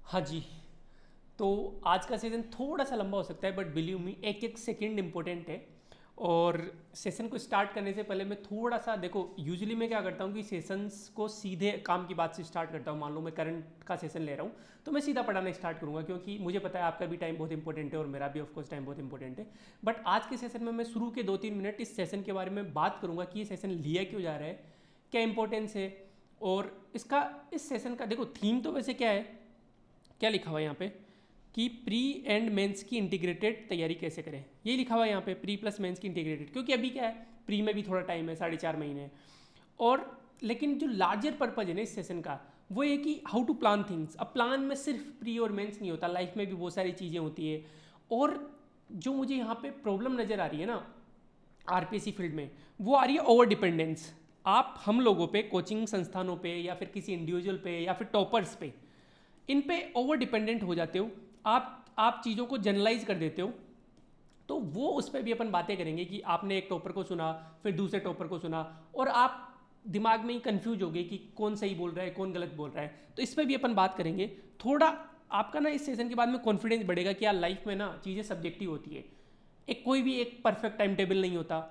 हाँ जी। तो आज का सेशन थोड़ा सा लंबा हो सकता है, बट बिलीव मी एक एक सेकंड इम्पोर्टेंट है। और सेशन को स्टार्ट करने से पहले मैं थोड़ा सा देखो, यूजुअली मैं क्या करता हूँ कि सेशंस को सीधे काम की बात से स्टार्ट करता हूँ। मान लो मैं करंट का सेशन ले रहा हूँ तो मैं सीधा पढ़ाना स्टार्ट करूँगा, क्योंकि मुझे पता है आपका भी टाइम बहुत इंपॉर्टेंट है और मेरा भी ऑफकोर्स टाइम बहुत इंपॉर्टेंट है। बट आज के सेशन में मैं शुरू के 2-3 मिनट इस सेशन के बारे में बात करूँगा कि ये सेशन लिया क्यों जा रहा है, क्या इंपॉर्टेंस है। और इसका इस सेशन का देखो थीम तो वैसे क्या है, क्या लिखा हुआ है यहाँ पे कि प्री एंड मेंस की इंटीग्रेटेड तैयारी कैसे करें। ये लिखा हुआ है यहाँ पे प्री प्लस मेंस की इंटीग्रेटेड, क्योंकि अभी क्या है, प्री में भी थोड़ा टाइम है, 4.5 महीने है। और लेकिन जो लार्जर पर्पज है ना इस सेशन का, वो ये कि हाउ टू प्लान थिंग्स। अब प्लान में सिर्फ प्री और मेंस नहीं होता, लाइफ में भी बहुत सारी चीज़ें होती है। और जो मुझे यहाँ पे प्रॉब्लम नज़र आ रही है ना आरपीएससी फील्ड में, वो आ रही है ओवर डिपेंडेंस। आप हम लोगों पे, कोचिंग संस्थानों पे, या फिर किसी इंडिविजुअल पे, या फिर टॉपर्स पे, इन पे ओवर डिपेंडेंट हो जाते हो। आप चीज़ों को जनरलाइज कर देते हो। तो वो उस पर भी अपन बातें करेंगे कि आपने एक टॉपर को सुना, फिर दूसरे टॉपर को सुना, और आप दिमाग में ही कंफ्यूज हो गए कि कौन सही बोल रहा है कौन गलत बोल रहा है। तो इस पर भी अपन बात करेंगे। थोड़ा आपका ना इस सेशन के बाद में कॉन्फिडेंस बढ़ेगा कि यार लाइफ में ना चीज़ें सब्जेक्टिव होती है। एक कोई भी एक परफेक्ट टाइम टेबल नहीं होता।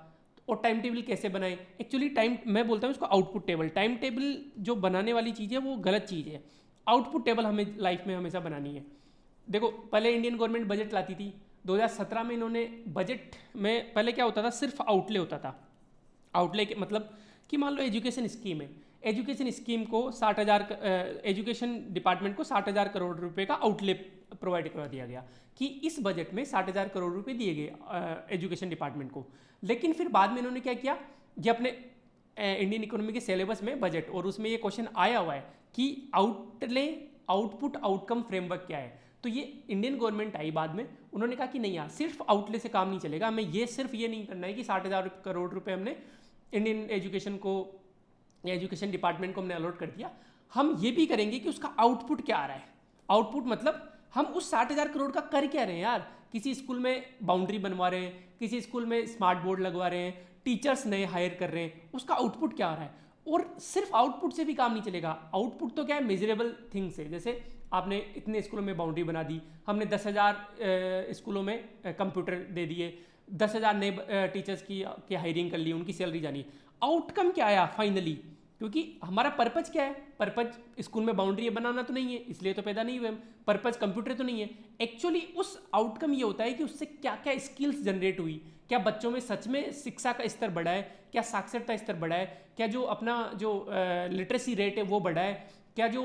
और टाइम टेबल कैसे बनाएं, एक्चुअली टाइम मैं बोलता हूँ इसको आउटपुट टेबल। टाइम टेबल जो बनाने वाली चीज़ है वो गलत चीज़ है। आउटपुट टेबल हमें लाइफ में हमेशा बनानी है। देखो पहले इंडियन गवर्नमेंट बजट लाती थी, 2017 में इन्होंने बजट में पहले क्या होता था, सिर्फ आउटले होता था। आउटले के मतलब कि मान लो एजुकेशन स्कीम है, एजुकेशन स्कीम को 60,000, एजुकेशन डिपार्टमेंट को 60,000 करोड़ रुपए का आउटले प्रोवाइड करवा दिया गया कि इस बजट में 60,000 करोड़ रुपए दिए गए एजुकेशन डिपार्टमेंट को। लेकिन फिर बाद में इन्होंने क्या किया, ये अपने इंडियन इकोनॉमी के सिलेबस में बजट, और उसमें ये क्वेश्चन आया हुआ है कि आउटले आउटपुट आउटकम फ्रेमवर्क क्या है। तो ये इंडियन गवर्नमेंट आई बाद में, उन्होंने कहा कि नहीं यार सिर्फ आउटले से काम नहीं चलेगा, हमें ये सिर्फ ये नहीं करना है कि 60,000 करोड़ रुपए हमने इंडियन एजुकेशन को या एजुकेशन डिपार्टमेंट को हमने अलॉट कर दिया। हम ये भी करेंगे कि उसका आउटपुट क्या आ रहा है। आउटपुट मतलब हम उस 60,000 करोड़ का कर क्या रहे हैं यार। किसी स्कूल में बाउंड्री बनवा रहे हैं, किसी स्कूल में स्मार्ट बोर्ड लगवा रहे हैं, टीचर्स नए हायर कर रहे हैं, उसका आउटपुट क्या आ रहा है। और सिर्फ आउटपुट से भी काम नहीं चलेगा। आउटपुट तो क्या है, मेजरेबल थिंग्स है। जैसे आपने इतने स्कूलों में बाउंड्री बना दी, हमने 10,000 स्कूलों में कंप्यूटर दे दिए, 10,000 नए टीचर्स की हायरिंग कर ली, उनकी सैलरी जानी। आउटकम क्या आया फाइनली, क्योंकि हमारा पर्पज क्या है, पर्पज स्कूल में बाउंड्री बनाना तो नहीं है, इसलिए तो पैदा नहीं हुए हम। पर्पज कंप्यूटर तो नहीं है। एक्चुअली उस आउटकम ये होता है कि उससे क्या क्या स्किल्स जनरेट हुई, क्या बच्चों में सच में शिक्षा का स्तर बढ़ा है, क्या साक्षरता स्तर बढ़ा है, क्या जो अपना जो लिटरेसी रेट है वो बढ़ा है, क्या जो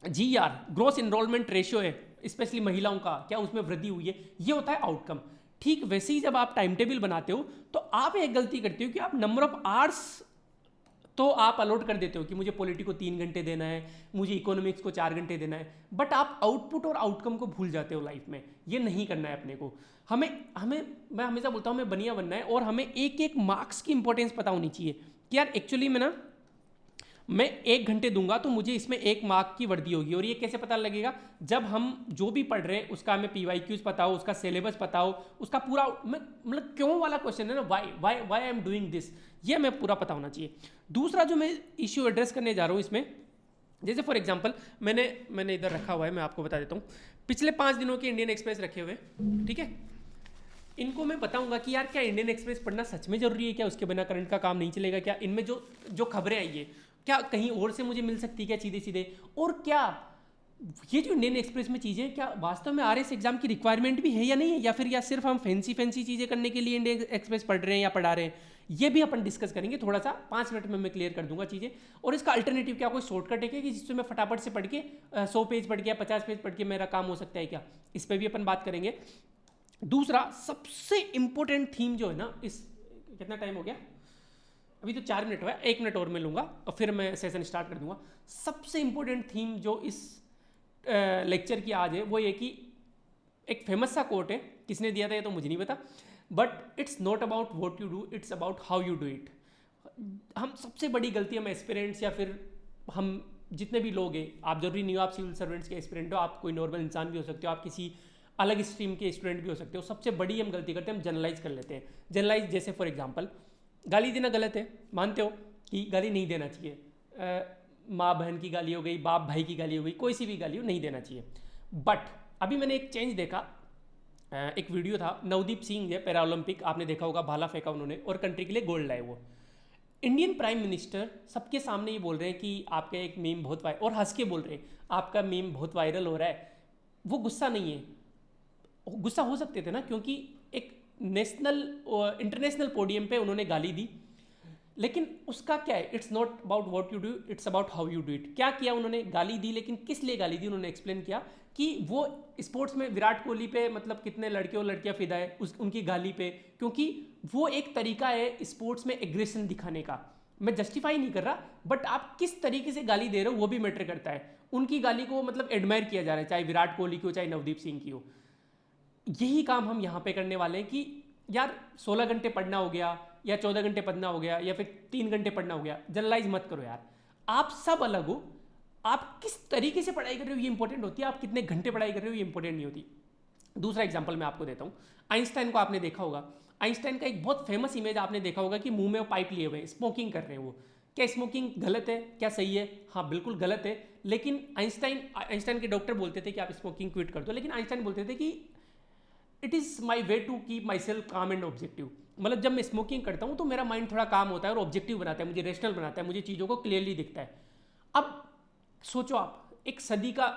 GR ग्रोस इनरोलमेंट रेशियो है स्पेशली महिलाओं का, क्या उसमें वृद्धि हुई है। ये होता है आउटकम। ठीक वैसे ही जब आप टाइम टेबल बनाते हो तो आप एक गलती करते हो कि आप नंबर ऑफ आवर्स तो आप अलॉट कर देते हो कि मुझे पॉलिटी को 3 घंटे देना है, मुझे इकोनॉमिक्स को 4 घंटे देना है। बट आप आउटपुट और आउटकम को भूल जाते हो लाइफ में। ये नहीं करना है अपने को। हमें हमें मैं हमेशा बोलता हूँ हमें बनिया बनना है, और हमें एक एक मार्क्स की इंपॉर्टेंस पता होनी चाहिए कि यार एक्चुअली में ना मैं 1 घंटे दूंगा तो मुझे इसमें 1 मार्क की वर्दी होगी। और ये कैसे पता लगेगा, जब हम जो भी पढ़ रहे हैं उसका हमें PYQs पता हो, उसका सिलेबस पता हो, उसका पूरा मतलब क्यों वाला क्वेश्चन है ना, why I am doing this, ये हमें पूरा पता होना चाहिए। दूसरा जो मैं इश्यू एड्रेस करने जा रहा हूँ इसमें, जैसे फॉर एग्जाम्पल मैंने इधर रखा हुआ है, मैं आपको बता देता हूँ। पिछले 5 दिनों के इंडियन एक्सप्रेस रखे हुए, ठीक है। इनको मैं बताऊंगा कि यार क्या इंडियन एक्सप्रेस पढ़ना सच में जरूरी है, क्या उसके बिना करंट का काम नहीं चलेगा, क्या इनमें जो जो खबरें आई है क्या कहीं और से मुझे मिल सकती है क्या सीधे सीधे, और क्या ये जो इंडियन एक्सप्रेस में चीज़ें क्या वास्तव में RS एग्जाम की रिक्वायरमेंट भी है या नहीं है, या फिर या सिर्फ हम फैंसी चीज़ें करने के लिए इंडियन एक्सप्रेस पढ़ रहे हैं या पढ़ा रहे हैं। ये भी अपन डिस्कस करेंगे थोड़ा सा, 5 मिनट में मैं क्लियर कर दूंगा चीज़ें। और इसका अल्टरनेटिव क्या, कोई शॉर्टकट है कि जिससे मैं फटाफट से पढ़ के 100 पेज पढ़ के या 50 पेज पढ़ के मेरा काम हो सकता है क्या, इस पर भी अपन बात करेंगे। दूसरा सबसे इंपॉर्टेंट थीम जो है ना, इस कितना टाइम हो गया, अभी तो 4 मिनट हुआ है, 1 मिनट और मैं लूँगा और फिर मैं सेशन स्टार्ट कर दूंगा। सबसे इंपॉर्टेंट थीम जो इस लेक्चर की आज है वो ये कि एक फेमस सा कोट है, किसने दिया था ये तो मुझे नहीं पता, but it's not about what you do, it's about how you do it. हम सबसे बड़ी गलती हम एस्पिरेंट्स या फिर हम जितने भी लोग हैं, आप जरूरी नहीं हो आप सिविल सर्वेंट्स के एस्पिरेंट हो, आप कोई नॉर्मल इंसान भी हो सकते हो, आप किसी अलग स्ट्रीम के स्टूडेंट भी हो सकते हो। सबसे बड़ी हम गलती करते हैं, हम जनरलाइज कर लेते हैं। जनरलाइज जैसे फॉर एग्जांपल गाली देना गलत है, मानते हो कि गाली नहीं देना चाहिए। माँ बहन की गाली हो गई, बाप भाई की गाली हो गई, कोई सी भी गाली हो, नहीं देना चाहिए। बट अभी मैंने एक चेंज देखा, एक वीडियो था, नवदीप सिंह है पैरा ओलंपिक, आपने देखा होगा, भाला फेंका उन्होंने और कंट्री के लिए गोल्ड लाए वो। इंडियन प्राइम मिनिस्टर सबके सामने ये बोल रहे हैं कि आपका एक मीम बहुत वायरल, और हंस के बोल रहे हैं आपका मीम बहुत वायरल हो रहा है। वो गुस्सा नहीं है, गुस्सा हो सकते थे ना, क्योंकि एक नेशनल इंटरनेशनल पोडियम पे उन्होंने गाली दी, लेकिन उसका क्या है, it's not about what you do, it's about how you do it. क्या किया उन्होंने, गाली दी, लेकिन किस लिए गाली दी उन्होंने एक्सप्लेन किया कि वो स्पोर्ट्स में विराट कोहली पे मतलब कितने लड़के और लड़कियां फिदा है उनकी गाली पे, क्योंकि वो एक तरीका है स्पोर्ट्स में एग्रेशन दिखाने का। मैं जस्टिफाई नहीं कर रहा, बट आप किस तरीके से गाली दे रहे हो वो भी मैटर करता है। उनकी गाली को मतलब एडमायर किया जा रहा है, चाहे विराट कोहली की हो चाहे नवदीप सिंह की हो। यही काम हम यहाँ पे करने वाले हैं कि यार 16 घंटे पढ़ना हो गया या 14 घंटे पढ़ना हो गया या फिर 3 घंटे पढ़ना हो गया, जनरलाइज मत करो यार। आप सब अलग हो, आप किस तरीके से पढ़ाई कर रहे हो ये इंपॉर्टेंट होती है, आप कितने घंटे पढ़ाई कर रहे हो ये इंपॉर्टेंट नहीं होती। दूसरा एग्जाम्पल मैं आपको देता हूँ, आइंस्टाइन को आपने देखा होगा। आइंस्टाइन का एक बहुत फेमस इमेज आपने देखा होगा कि मुंह में वो पाइप लिए हुए स्मोकिंग कर रहे हैं वो। क्या स्मोकिंग गलत है, क्या सही है? हाँ बिल्कुल गलत है, लेकिन आइंस्टाइन के डॉक्टर बोलते थे कि आप स्मोकिंग क्विट कर दो, लेकिन आइंस्टाइन बोलते थे कि it is my way to keep myself calm and objective. मतलब जब मैं स्मोकिंग करता हूँ तो मेरा माइंड थोड़ा काम होता है और ऑब्जेक्टिव बनाता है, मुझे रेशनल बनाता है, मुझे चीज़ों को क्लियरली दिखता है। अब सोचो आप, एक सदी का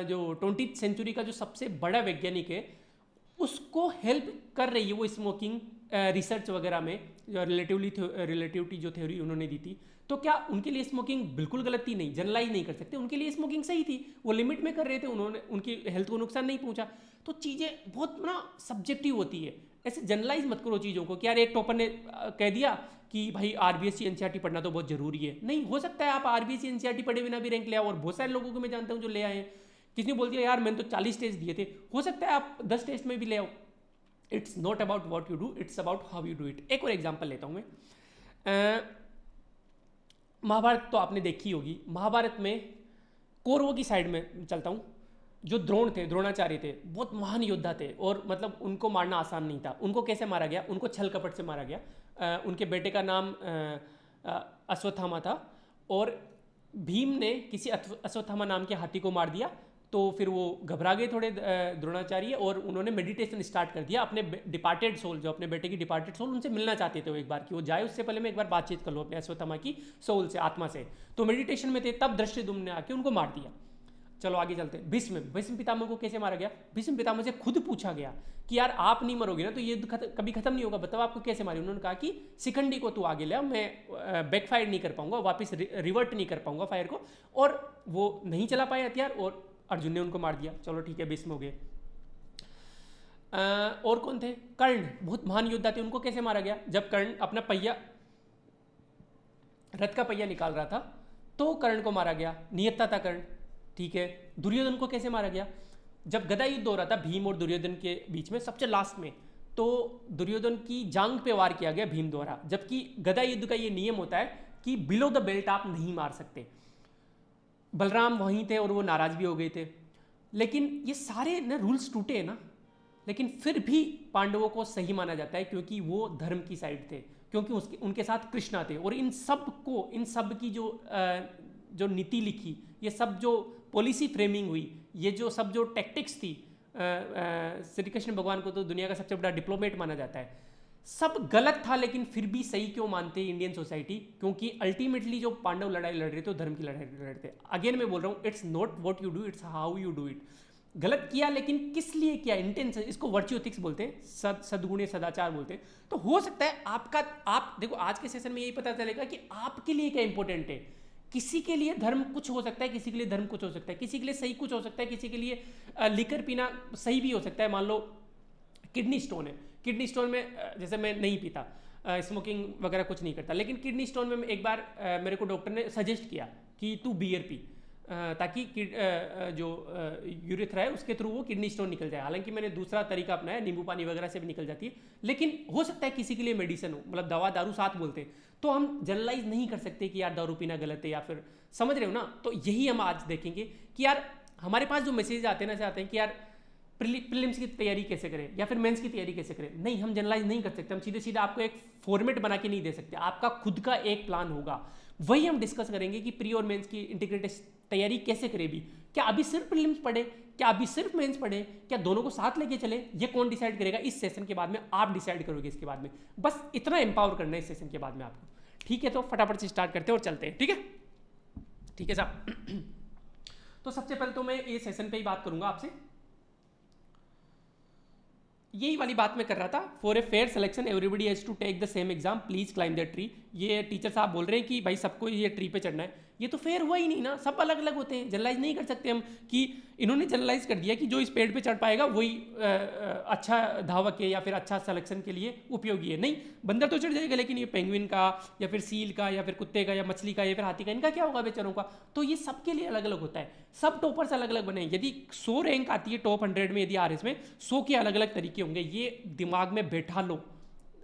जो 20th सेंचुरी का जो सबसे बड़ा वैज्ञानिक है, उसको हेल्प कर रही है वो स्मोकिंग रिसर्च वगैरह में, जो रिलेटिविटी जो थ्योरी उन्होंने दी थी। तो क्या उनके लिए स्मोकिंग बिल्कुल गलत थी? नहीं, जनरलाइज नहीं कर सकते, उनके लिए स्मोकिंग सही थी, वो लिमिट में कर रहे थे, उन्होंने उनकी हेल्थ को नुकसान नहीं पहुंचा। तो चीज़ें बहुत ना सब्जेक्टिव होती है, ऐसे जनरलाइज मत करो चीज़ों को कि यार एक टॉपर ने कह दिया कि भाई आरबीएससी एनसीईआरटी पढ़ना तो बहुत जरूरी है। नहीं, हो सकता है आप आरबीएससी एनसीईआरटी पढ़े बिना भी रैंक ले आओ, और बहुत सारे लोगों को मैं जानता हूँ जो ले आए हैं। किसी ने बोल दिया यार मैंने तो 40 टेस्ट दिए थे, हो सकता है आप 10 टेस्ट में भी ले आओ। It's not about what you do, it's about how you do it. एक और एग्जाम्पल लेता हूँ मैं, महाभारत तो आपने देखी होगी। महाभारत में कौरवों की साइड में चलता हूँ, जो द्रोण थे, द्रोणाचार्य थे, बहुत महान योद्धा थे, और मतलब उनको मारना आसान नहीं था। उनको कैसे मारा गया? उनको छल कपट से मारा गया। उनके बेटे का नाम अश्वत्थामा था, और भीम ने किसी अश्वत्थामा नाम के हाथी को मार दिया। तो फिर वो घबरा गए थोड़े द्रोणाचार्य, और उन्होंने मेडिटेशन स्टार्ट कर दिया। अपने डिपार्टेड सोल, जो अपने बेटे की डिपार्टेड सोल, उनसे मिलना चाहते थे वो एक बार, कि वो जाए उससे पहले मैं एक बार बातचीत कर लूँ अपने अश्वत्थामा की सोल से, आत्मा से। तो मेडिटेशन में थे, तब धृष्टद्युम्न ने आके उनको मार दिया। चलो आगे चलते हैं। भीष्म पितामह को कैसे मारा गया? भीष्म पितामह से खुद पूछा गया कि यार आप नहीं मरोगे ना तो ये कभी खत्म नहीं होगा, बताओ आपको कैसे मारे? उन्होंने कहा कि शिखंडी को तू आगे ले, मैं बैकफायर नहीं कर पाऊंगा, वापस रिवर्ट नहीं कर पाऊंगा फायर को, और वो नहीं चला पाए हथियार, और अर्जुन ने उनको मार दिया। चलो ठीक है, भीष्म हो गए। और कौन थे? कर्ण, बहुत महान योद्धा थे, उनको कैसे मारा गया? जब कर्ण अपना पहिया, रथ का पहिया निकाल रहा था, तो कर्ण को मारा गया, नियत्ता था कर्ण। ठीक है। दुर्योधन को कैसे मारा गया? जब गदा युद्ध हो रहा था भीम और दुर्योधन के बीच में, सबसे लास्ट में, तो दुर्योधन की जांग पे वार किया गया भीम द्वारा। जबकि गदा युद्ध का ये नियम होता है कि बिलो द बेल्ट आप नहीं मार सकते। बलराम वहीं थे और वो नाराज भी हो गए थे। लेकिन ये सारे ना रूल्स टूटे हैं ना, लेकिन फिर भी पांडवों को सही माना जाता है, क्योंकि वो धर्म की साइड थे, क्योंकि उनके साथ कृष्णा थे। और इन सब की जो नीति लिखी, ये सब जो पॉलिसी फ्रेमिंग हुई, ये सब जो टैक्टिक्स थी, श्री कृष्ण भगवान को तो दुनिया का सबसे बड़ा डिप्लोमेट माना जाता है, सब गलत था, लेकिन फिर भी सही क्यों मानते हैं इंडियन सोसाइटी? क्योंकि अल्टीमेटली जो पांडव लड़ाई लड़ रहे थे, धर्म की लड़ाई लड़ रहे थे। अगेन मैं बोल रहा हूँ, it's not what you do, it's how you do it. गलत किया, लेकिन किस लिए किया? इंटेंशन, इसको वर्च्यू एथिक्स बोलते हैं, सद्गुण सदाचार बोलते हैं। तो हो सकता है आप देखो, आज के सेशन में यही पता चलेगा कि आपके लिए क्या इंपॉर्टेंट है। किसी के लिए धर्म कुछ हो सकता है, किसी के लिए धर्म कुछ हो सकता है, किसी के लिए सही कुछ हो सकता है, किसी के लिए लिकर पीना सही भी हो सकता है। मान लो किडनी स्टोन है, किडनी स्टोन में जैसे मैं नहीं पीता, स्मोकिंग वगैरह कुछ नहीं करता, लेकिन किडनी स्टोन में एक बार मेरे को डॉक्टर ने सजेस्ट किया कि तू बियर पी, ताकि जो यूरेथ्रा है उसके थ्रू वो किडनी स्टोन निकल जाए। हालांकि मैंने दूसरा तरीका अपनाया, नींबू पानी वगैरह से भी निकल जाती है, लेकिन हो सकता है किसी के लिए मेडिसिन हो, मतलब दवा दारू साथ बोलते हैं। तो हम जनरलाइज नहीं कर सकते कि यार दारू पीना गलत है, या फिर समझ रहे हो ना। तो यही हम आज देखेंगे कि यार हमारे पास जो मैसेज आते हैं कि यार प्रीलिम्स की तैयारी कैसे करें, या फिर मेंस की तैयारी कैसे करें। नहीं, हम जनरलाइज नहीं कर सकते, हम सीधे सीधे आपको एक फॉर्मेट बना के नहीं दे सकते। आपका खुद का एक प्लान होगा, वही हम डिस्कस करेंगे कि प्री और मेंस की इंटीग्रेटेड तैयारी कैसे करें भी। क्या अभी सिर्फ प्रीलिम्स पढ़े, क्या अभी सिर्फ मेंस पढ़े, क्या दोनों को साथ लेके चले, ये कौन डिसाइड करेगा? इस सेशन के बाद में आप डिसाइड करोगे इसके बाद में। बस इतना एम्पावर करना है इस सेशन के बाद में आपको। ठीक है, तो फटाफट से स्टार्ट करते हैं और चलते हैं। ठीक है, ठीक है साहब। तो सबसे पहले तो मैं ये सेशन पे ही बात करूंगा आपसे, यही वाली बात मैं कर रहा था। For a fair selection everybody has to take the same exam, please climb the tree. ये टीचर साहब बोल रहे हैं कि भाई सबको ये ट्री पे चढ़ना है। ये तो फेयर हुआ ही नहीं ना, सब अलग अलग होते हैं, जनरलाइज नहीं कर सकते हम कि इन्होंने जनरलाइज कर दिया कि जो इस पेड़ पे चढ़ पाएगा वही अच्छा धावक है या फिर अच्छा सिलेक्शन के लिए उपयोगी है। नहीं, बंदर तो चढ़ जाएगा, लेकिन ये पेंगुइन का या फिर सील का या फिर कुत्ते का या मछली का या फिर हाथी का, इनका क्या होगा बेचारों का? तो ये सबके लिए अलग अलग होता है। सब टॉपर्स अलग अलग बने। यदि 100 रैंक आती है टॉप 100 में, यदि RS में 100 के अलग अलग तरीके होंगे, ये दिमाग में बैठा लो,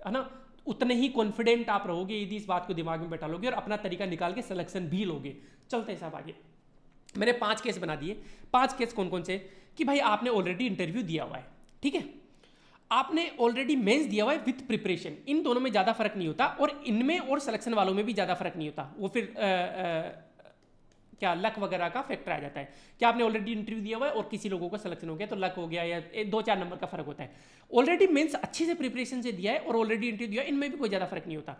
है ना। उतने ही कॉन्फिडेंट आप रहोगे यदि इस बात को दिमाग में बैठा लोगे और अपना तरीका निकाल के सिलेक्शन भी लोगे। चलते हैं साहब आगे। मैंने 5 केस बना दिए। 5 केस कौन कौन से? कि भाई आपने ऑलरेडी इंटरव्यू दिया हुआ है, ठीक है, आपने ऑलरेडी मेंस दिया हुआ है विथ प्रिपरेशन। इन दोनों में ज़्यादा फर्क नहीं होता और इनमें और सिलेक्शन वालों में भी ज़्यादा फर्क नहीं होता। वो फिर क्या लक वगैरह का फैक्टर आ जाता है कि आपने ऑलरेडी इंटरव्यू दिया हुआ है और किसी लोगों का सिलेक्शन हो गया तो लक हो गया, या 2-4 नंबर का फर्क होता है। ऑलरेडी मेंस अच्छे से प्रिपरेशन से दिया है और ऑलरेडी इंटरव्यू दिया, इनमें भी कोई ज़्यादा फर्क नहीं होता।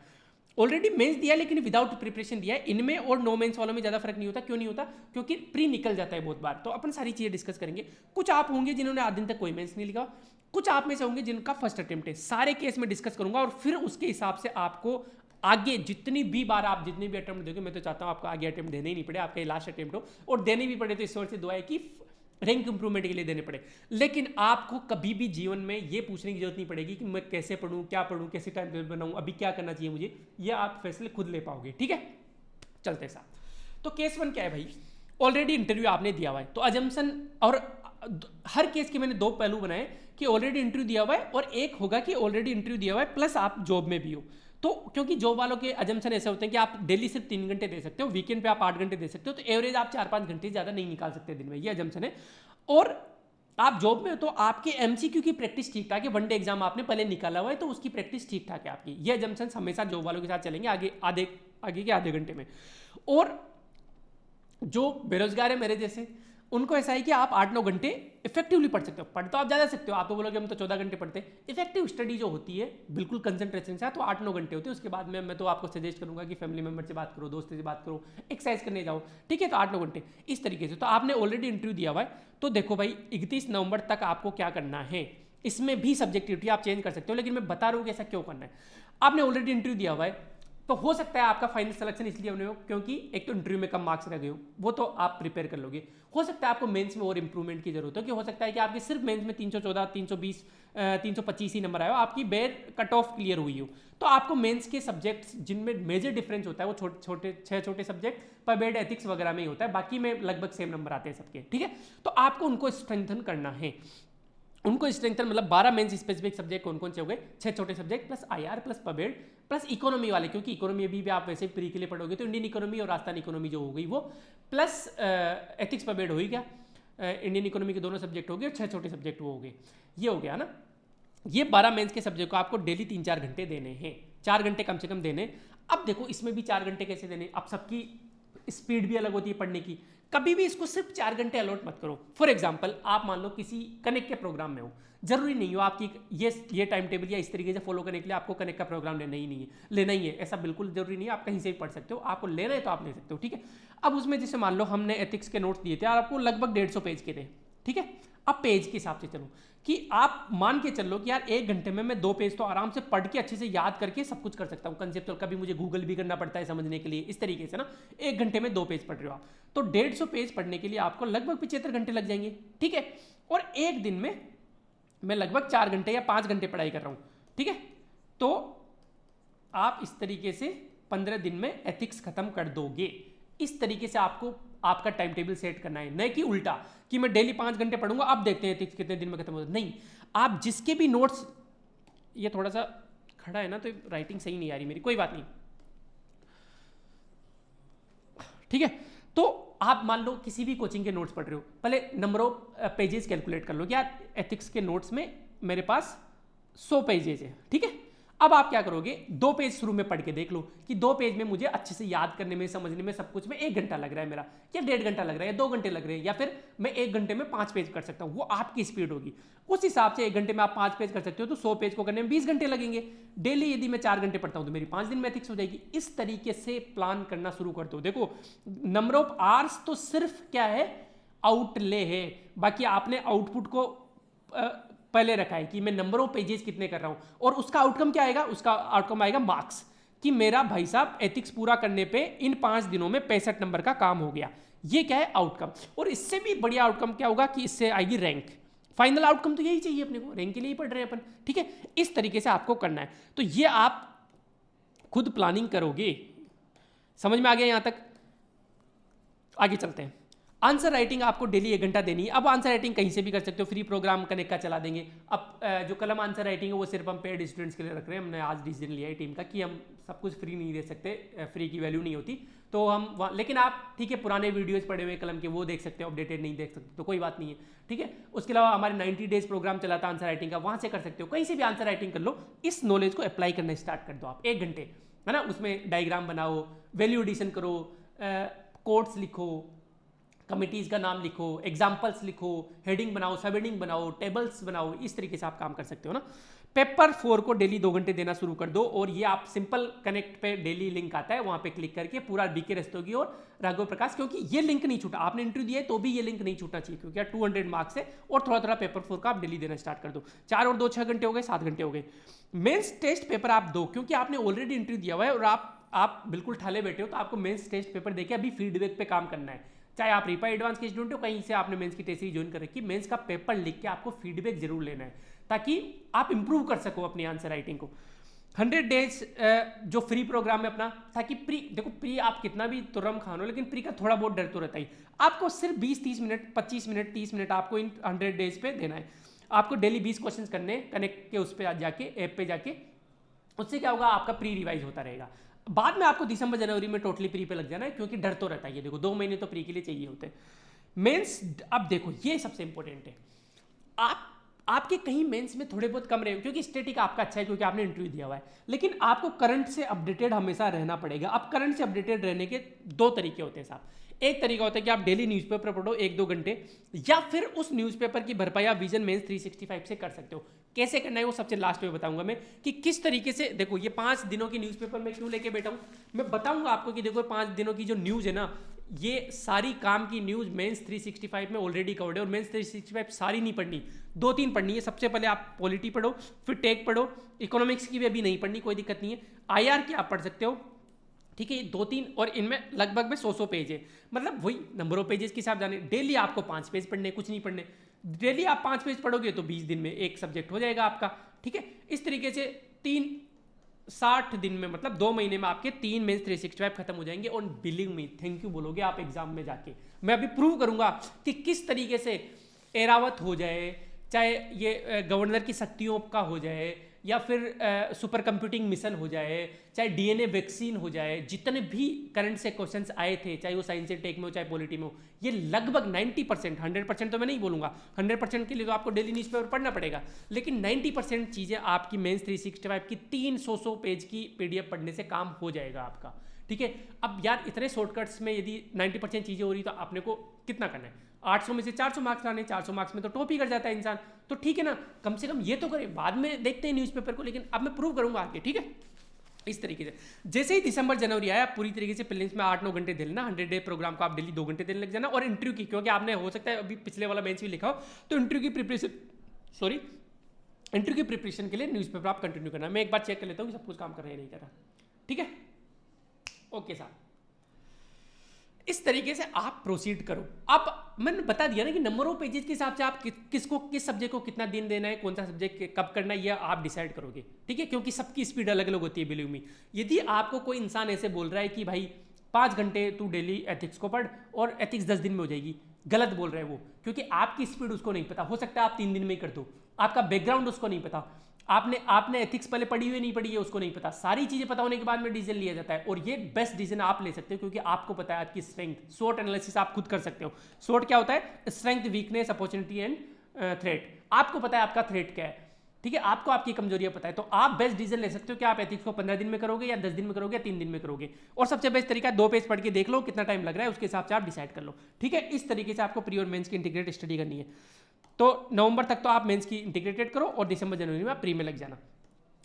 ऑलरेडी मेंस दिया लेकिन विदाउट प्रिपरेशन दिया है, इनमें और नो मेंस वालों में ज़्यादा फर्क नहीं होता। क्यों नहीं होता? क्योंकि प्री निकल जाता है बहुत बार। तो अपन सारी चीज़ें डिस्कस करेंगे। कुछ आप होंगे जिन्होंने आज दिन तक कोई मेंस नहीं लिखा, कुछ आप में से होंगे जिनका फर्स्ट अटेम्प्ट है। सारे केस में डिस्कस करूंगा और फिर उसके हिसाब से आपको आगे जितनी भी बार आप जितने भी अटेम्प्ट दोगे, मैं तो चाहता हूँ आपको आगे अटेम्प्ट देने ही नहीं पड़े, आपका ये लास्ट अटेम्प्ट हो, और देने भी पड़े तो ईश्वर से दुआ है कि रैंक इंप्रूवमेंट के लिए देने पड़े। लेकिन आपको कभी भी जीवन में ये पूछने की जरूरत नहीं पड़ेगी कि मैं कैसे पढ़ूँ, क्या पढ़ूँ, कैसे टाइम टेबल बनाऊँ, अभी क्या करना चाहिए मुझे, ये आप फैसले खुद ले पाओगे। ठीक है, चलते साथ। तो केस 1 क्या है भाई? ऑलरेडी इंटरव्यू आपने दिया हुआ है। तो अजम्पशन, और हर केस के मैंने 2 पहलू बनाए कि ऑलरेडी इंटरव्यू दिया हुआ है और एक होगा कि ऑलरेडी इंटरव्यू दिया हुआ है प्लस आप जॉब में भी हो। तो क्योंकि जॉब वालों के अजम्पशन ऐसे होते हैं कि आप डेली सिर्फ 3 घंटे दे सकते हो, वीकेंड पे आप 8 घंटे दे सकते हो, तो एवरेज आप 4-5 घंटे ज़्यादा नहीं निकाल सकते दिन में, ये अजम्पशन है। और आप जॉब में हो तो आपके MCQ की प्रैक्टिस ठीक ठाक है, वनडे एग्जाम आपने पहले निकाला हुआ है तो उसकी प्रैक्टिस ठीक ठाक है आपकी। ये अजम्पशन हमेशा जॉब वालों के साथ चलेंगे आगे के आधे घंटे में। और जो बेरोजगार है मेरे जैसे, उनको ऐसा है कि आप 8-9 घंटे इफेक्टिवली पढ़ सकते हो। पढ़ तो आप ज़्यादा सकते हो, आप तो बोलोगे हम तो 14 घंटे पढ़ते हैं। इफेक्टिव स्टडी जो होती है बिल्कुल कंसंट्रेशन से, तो 8-9 घंटे होते हैं। उसके बाद में मैं तो आपको सजेस्ट करूंगा कि फैमिली मेंबर से बात करो, दोस्त से बात करो, एक्सरसाइज करने जाओ, ठीक है। तो 8-9 घंटे इस तरीके से। तो आपने ऑलरेडी इंटरव्यू दिया हुआ है, तो देखो भाई 31 नवंबर तक आपको क्या करना है। इसमें भी सब्जेक्टिविटी आप चेंज कर सकते हो, लेकिन मैं बता रहा हूँ कि ऐसा क्यों करना है। आपने ऑलरेडी इंटरव्यू दिया हुआ है तो हो सकता है आपका फाइनल सिलेक्शन इसलिए होने हो क्योंकि एक तो इंटरव्यू में कम मार्क्स रह गए हो, वो तो आप प्रिपेयर कर लोगे। हो सकता है आपको मेंस में और इंप्रूवमेंट की जरूरत हो, कि हो सकता है कि आपके सिर्फ मेंस में 314, 320, 325 ही नंबर आए हो, आपकी बेयर कट ऑफ क्लियर हुई हो। तो आपको मेंस के सब्जेक्ट्स जिनमें मेजर डिफरेंस होता है वो छोटे 6 छोटे सब्जेक्ट पबेड, एथिक्स वगैरह में ही होता है, बाकी में लगभग सेम नंबर आते हैं सबके, ठीक है। तो आपको उनको स्ट्रेंथन करना है। उनको स्ट्रेंथन मतलब 12 मेंस स्पेसिफिक सब्जेक्ट कौन कौन से हो गए? 6 छोटे सब्जेक्ट प्लस IR प्लस पबेड प्लस इकोनॉमी वाले, क्योंकि इकोनॉमी भी आप वैसे प्री के लिए पढ़ोगे तो इंडियन इकोनॉमी और राजस्थान इकोनॉमी जो हो गई वो, प्लस एथिक्स पबेड हो ही गया, इंडियन इकोनॉमी के दोनों सब्जेक्ट हो गए और 6 छोटे सब्जेक्ट वो हो गए, ये हो गया ना। ये 12 मेंस के सब्जेक्ट को आपको डेली 3-4 घंटे देने हैं, 4 घंटे कम से कम देने। अब देखो इसमें भी 4 घंटे कैसे देने, अब सबकी स्पीड भी अलग होती है पढ़ने की। कभी भी इसको सिर्फ 4 घंटे अलॉट मत करो। फॉर एग्जाम्पल आप मान लो किसी कनेक्ट के प्रोग्राम में हो, जरूरी नहीं हो आपकी ये टाइम टेबल या इस तरीके से फॉलो करने के लिए आपको कनेक्ट का प्रोग्राम लेना ही है, ऐसा बिल्कुल जरूरी नहीं है। आप कहीं से भी पढ़ सकते हो, आपको लेना है तो आप ले सकते हो, ठीक है। अब उसमें जैसे मान लो हमने एथिक्स के नोट्स दिए थे और आपको लगभग 150 पेज के थे, ठीक है। अब पेज के हिसाब से चलो कि आप मान के चलो कि यार 1 घंटे में मैं 2 पेज तो आराम से पढ़ के अच्छे से याद करके सब कुछ कर सकता हूँ कंसेप्चुअल, कभी मुझे गूगल भी करना पड़ता है समझने के लिए, इस तरीके से ना 1 घंटे में 2 पेज पढ़ रहे हो आप, तो 150 पेज पढ़ने के लिए आपको लगभग 75 घंटे लग जाएंगे, ठीक है। और एक दिन में मैं लगभग 4 घंटे या 5 घंटे पढ़ाई कर रहा हूँ, ठीक है। तो आप इस तरीके से 15 दिन में एथिक्स खत्म कर दोगे। इस तरीके से आपको आपका टाइम टेबल सेट करना है, नहीं कि उल्टा कि मैं डेली 5 घंटे पढ़ूंगा, अब देखते हैं एथिक्स कितने दिन में खत्म होता है। नहीं, आप जिसके भी नोट्स, ये थोड़ा सा खड़ा है ना तो राइटिंग सही नहीं आ रही मेरी, कोई बात नहीं, ठीक है। तो आप मान लो किसी भी कोचिंग के नोट्स पढ़ रहे हो, पहले नंबर ऑफ पेजेस कैलकुलेट कर लो कि यार एथिक्स के नोट्स में मेरे पास 100 पेजेस है, ठीक है। अब आप क्या करोगे, 2 पेज शुरू में पढ़ के देख लो कि 2 पेज में मुझे अच्छे से याद करने में, समझने में, सब कुछ में 1 घंटा लग रहा है मेरा, या 1.5 घंटा लग रहा है, या 2 घंटे लग रहे हैं, या फिर मैं 1 घंटे में 5 पेज कर सकता हूँ। वो आपकी स्पीड होगी। उस हिसाब से 1 घंटे में आप 5 पेज कर सकते हो, तो 100 पेज को करने में 20 घंटे लगेंगे। डेली यदि मैं 4 घंटे पढ़ता हूँ तो मेरी 5 दिन में एथिक्स हो जाएगी। इस तरीके से प्लान करना शुरू कर दो। देखो, नंबर ऑफ आवर्स तो सिर्फ क्या है, आउटले है, बाकी आपने आउटपुट को पहले रखा है कि मैं नंबर ऑफ पेजेस कितने कर रहा हूं, और उसका आउटकम क्या आएगा, उसका आउटकम आएगा मार्क्स, कि मेरा भाई साहब एथिक्स पूरा करने पे इन 5 दिनों में 65 नंबर का काम हो गया। ये क्या है, आउटकम। और इससे भी बढ़िया आउटकम क्या होगा कि इससे आएगी रैंक। फाइनल आउटकम तो यही चाहिए अपने को, रैंक के लिए ही पढ़ रहे हैं अपन, ठीक है। इस तरीके से आपको करना है। तो ये आप खुद प्लानिंग करोगे। समझ में आ गया यहां तक? आगे चलते हैं। आंसर राइटिंग आपको डेली 1 घंटा देनी है। अब आंसर राइटिंग कहीं से भी कर सकते हो, फ्री प्रोग्राम कनेक्ट का चला देंगे। अब जो कलम आंसर राइटिंग है वो सिर्फ हम पेड स्टूडेंट्स के लिए रख रहे हैं। हमने आज डिसीजन लिया है टीम का कि हम सब कुछ फ्री नहीं दे सकते, फ्री की वैल्यू नहीं होती, तो हम लेकिन आप ठीक है पुराने वीडियोज़ पड़े हुए कलम के वो देख सकते हो, अपडेटेड नहीं देख सकते तो कोई बात नहीं है, ठीक है। उसके अलावा हमारे 90 डेज प्रोग्राम चला था आंसर राइटिंग का, वहाँ से कर सकते हो, कहीं से भी आंसर राइटिंग कर लो। इस नॉलेज को अप्लाई करना स्टार्ट कर दो आप 1 घंटे, है ना। उसमें डायग्राम बनाओ, वैल्यू एडिशन करो, कोड्स लिखो, कमिटीज़ का नाम लिखो, एग्जाम्पल्स लिखो, हेडिंग बनाओ, सब हेडिंग बनाओ, टेबल्स बनाओ। इस तरीके से आप काम कर सकते हो ना। पेपर 4 को डेली 2 घंटे देना शुरू कर दो, और ये आप सिंपल कनेक्ट पे डेली लिंक आता है, वहाँ पे क्लिक करके पूरा बीके रस्तोगी और राघव प्रकाश, क्योंकि ये लिंक नहीं छूटा, आपने इंटरव्यू दिया है तो भी ये लिंक नहीं छूटना चाहिए, क्योंकि 200 मार्क्स है। और थोड़ा थोड़ा पेपर 4 का आप डेली देना स्टार्ट कर दो। 4 और 2 6 घंटे हो गए, 7 घंटे हो गए। मेंस टेस्ट पेपर आप दो, क्योंकि आपने ऑलरेडी इंटरव्यू दिया हुआ है और आप बिल्कुल ठाले बैठे हो, तो आपको मेंस टेस्ट पेपर देके अभी फीडबैक पे काम करना है। चाहे आप रिपा एडवांस के स्टूडेंट हो, कहीं से आपने मेंस की टेस्ट ज्वाइन कर रखी, मेंस का पेपर लिख के आपको फीडबैक जरूर लेना है, ताकि आप इंप्रूव कर सको अपनी आंसर राइटिंग को। 100 डेज जो फ्री प्रोग्राम है अपना, ताकि प्री, देखो प्री आप कितना भी तुरम खानो, लेकिन प्री का थोड़ा बहुत डर तो रहता ही। आपको सिर्फ 20-30 मिनट, 25 मिनट, 30 मिनट आपको इन 100 डेज पे देना है। आपको डेली 20 क्वेश्चन करने, कनेक्ट के उस पर जाके, ऐप पे जाके। उससे क्या होगा, आपका प्री रिवाइज होता रहेगा। बाद में आपको दिसंबर जनवरी में टोटली प्री पे लग जाना है, क्योंकि डर तो रहता है। ये देखो 2 महीने तो प्री के लिए चाहिए होते हैं। मेंस, अब देखो ये सबसे इंपॉर्टेंट है, आपके कहीं मेंस में थोड़े बहुत कम रहे, क्योंकि स्टैटिक आपका अच्छा है, क्योंकि आपने इंटरव्यू दिया हुआ है, लेकिन आपको करंट से अपडेटेड हमेशा रहना पड़ेगा। अब करंट से अपडेटेड रहने के 2 तरीके होते हैं साहब। एक तरीका होता है कि आप डेली न्यूज़पेपर पढ़ो 1-2 घंटे, या फिर उस न्यूज़पेपर की भरपाई आप विजन मेंस 365 से कर सकते हो। कैसे करना है वो सबसे लास्ट में बताऊंगा मैं, कि किस तरीके से। देखो ये 5 दिनों की न्यूज़पेपर मैं क्यों लेके बैठा हूँ, मैं बताऊंगा आपको कि देखो 5 दिनों की जो न्यूज़ है ना, ये सारी काम की न्यूज़ मेंस 365 में ऑलरेडी कवर्ड है। और मेंस 365 सारी नहीं पढ़नी, 2-3 पढ़नी है। सबसे पहले आप पॉलिटी पढ़ो, फिर टेक पढ़ो, इकोनॉमिक्स की भी अभी नहीं पढ़नी, कोई दिक्कत नहीं है। IR की आप पढ़ सकते हो, ठीक है, 2-3, और इनमें लगभग में 100 पेज है, मतलब वही नंबर ऑफ पेजेस के हिसाब जाने। डेली आपको 5 पेज पढ़ने, कुछ नहीं पढ़ने। डेली आप 5 पेज पढ़ोगे तो 20 दिन में एक सब्जेक्ट हो जाएगा आपका, ठीक है। इस तरीके से 60 दिन में, मतलब 2 महीने में आपके 3 मेंस 365 खत्म हो जाएंगे। और बिलीव मी, थैंक यू बोलोगे आप एग्जाम में जाके। मैं अभी प्रूव करूंगा कि किस तरीके से एरावत हो जाए, चाहे ये गवर्नर की शक्तियों का हो जाए, या फिर सुपर कंप्यूटिंग मिशन हो जाए, चाहे DNA वैक्सीन हो जाए, जितने भी करंट से क्वेश्चंस आए थे, चाहे वो साइंस एंड टेक में हो, चाहे पॉलिटी में हो, ये लगभग 90%, 100% तो मैं नहीं बोलूँगा, 100% के लिए तो आपको डेली न्यूज़पेपर पढ़ना पड़ेगा, लेकिन 90% चीज़ें आपकी मेंस 365 की 300 पेज की PDF पढ़ने से काम हो जाएगा आपका, ठीक है। अब यार इतने शॉर्टकट्स में यदि 90% चीज़ें हो रही, तो आपने को कितना करना है, 800 में से 400 मार्क्स लाने, 400 मार्क्स में तो टॉप ही कर जाता है इंसान, तो ठीक है ना, कम से कम ये तो करें। बाद में देखते हैं न्यूज़पेपर को, लेकिन अब मैं प्रूव करूंगा आगे, ठीक है। इस तरीके से जैसे ही दिसंबर जनवरी आया, पूरी तरीके से प्रीलिम्स में 8-9 घंटे दे लेना। 100 डे प्रोग्राम को आप डेली 2 घंटे देने लग जाना। और इंटरव्यू की, क्योंकि आपने हो सकता है अभी पिछले वाला बेंच भी लिखा हो, तो इंटरव्यू की प्रिपरेशन के लिए न्यूज़पेपर आप कंटिन्यू करना। मैं एक बार चेक कर लेता हूँ कि सब कुछ काम कर रहा है नहीं कर रहा, ठीक है। ओके साहब, इस तरीके से आप प्रोसीड करो। अब मैंने बता दिया ना कि नंबर ऑफ पेजेस के हिसाब से आप किसको, किस सब्जेक्ट को कितना दिन देना है, कौन सा सब्जेक्ट कब करना है, ये आप डिसाइड करोगे, ठीक है। क्योंकि सबकी स्पीड अलग अलग होती है, बिलीव मी। यदि आपको कोई इंसान ऐसे बोल रहा है कि भाई 5 घंटे तू डेली एथिक्स को पढ़ और एथिक्स 10 दिन में हो जाएगी, गलत बोल रहा है वो, क्योंकि आपकी स्पीड उसको नहीं पता। हो सकता है आप 3 दिन में ही कर दो, आपका बैकग्राउंड उसको नहीं पता, आपने एथिक्स पहले पढ़ी हुई नहीं पढ़ी है उसको नहीं पता। सारी चीजें पता होने के बाद में डिसीजन लिया जाता है, और ये बेस्ट डिसीजन आप ले सकते हो, क्योंकि आपको पता है आपकी स्ट्रेंथ। SWOT एनालिसिस आप खुद कर सकते हो। SWOT क्या होता है, strength, weakness, opportunity and threat. आपको पता है आपका थ्रेट क्या है, ठीक है, आपको आपकी कमजोरियां पता है, तो आप बेस्ट डिसीजन ले सकते हो कि आप एथिक्स को 15 दिन में करोगे या 10 दिन में करोगे या 3 दिन में करोगे। और सबसे बेस्ट तरीका है 2 पेज पढ़ के देख लो कितना टाइम लग रहा है, उसके हिसाब से आप डिसाइड कर लो। ठीक है, इस तरीके से आपको प्री और मेंस की इंटीग्रेट स्टडी करनी है। तो नवंबर तक तो आप मेंस की इंटीग्रेटेड करो और दिसंबर जनवरी में आप प्री में लग जाना।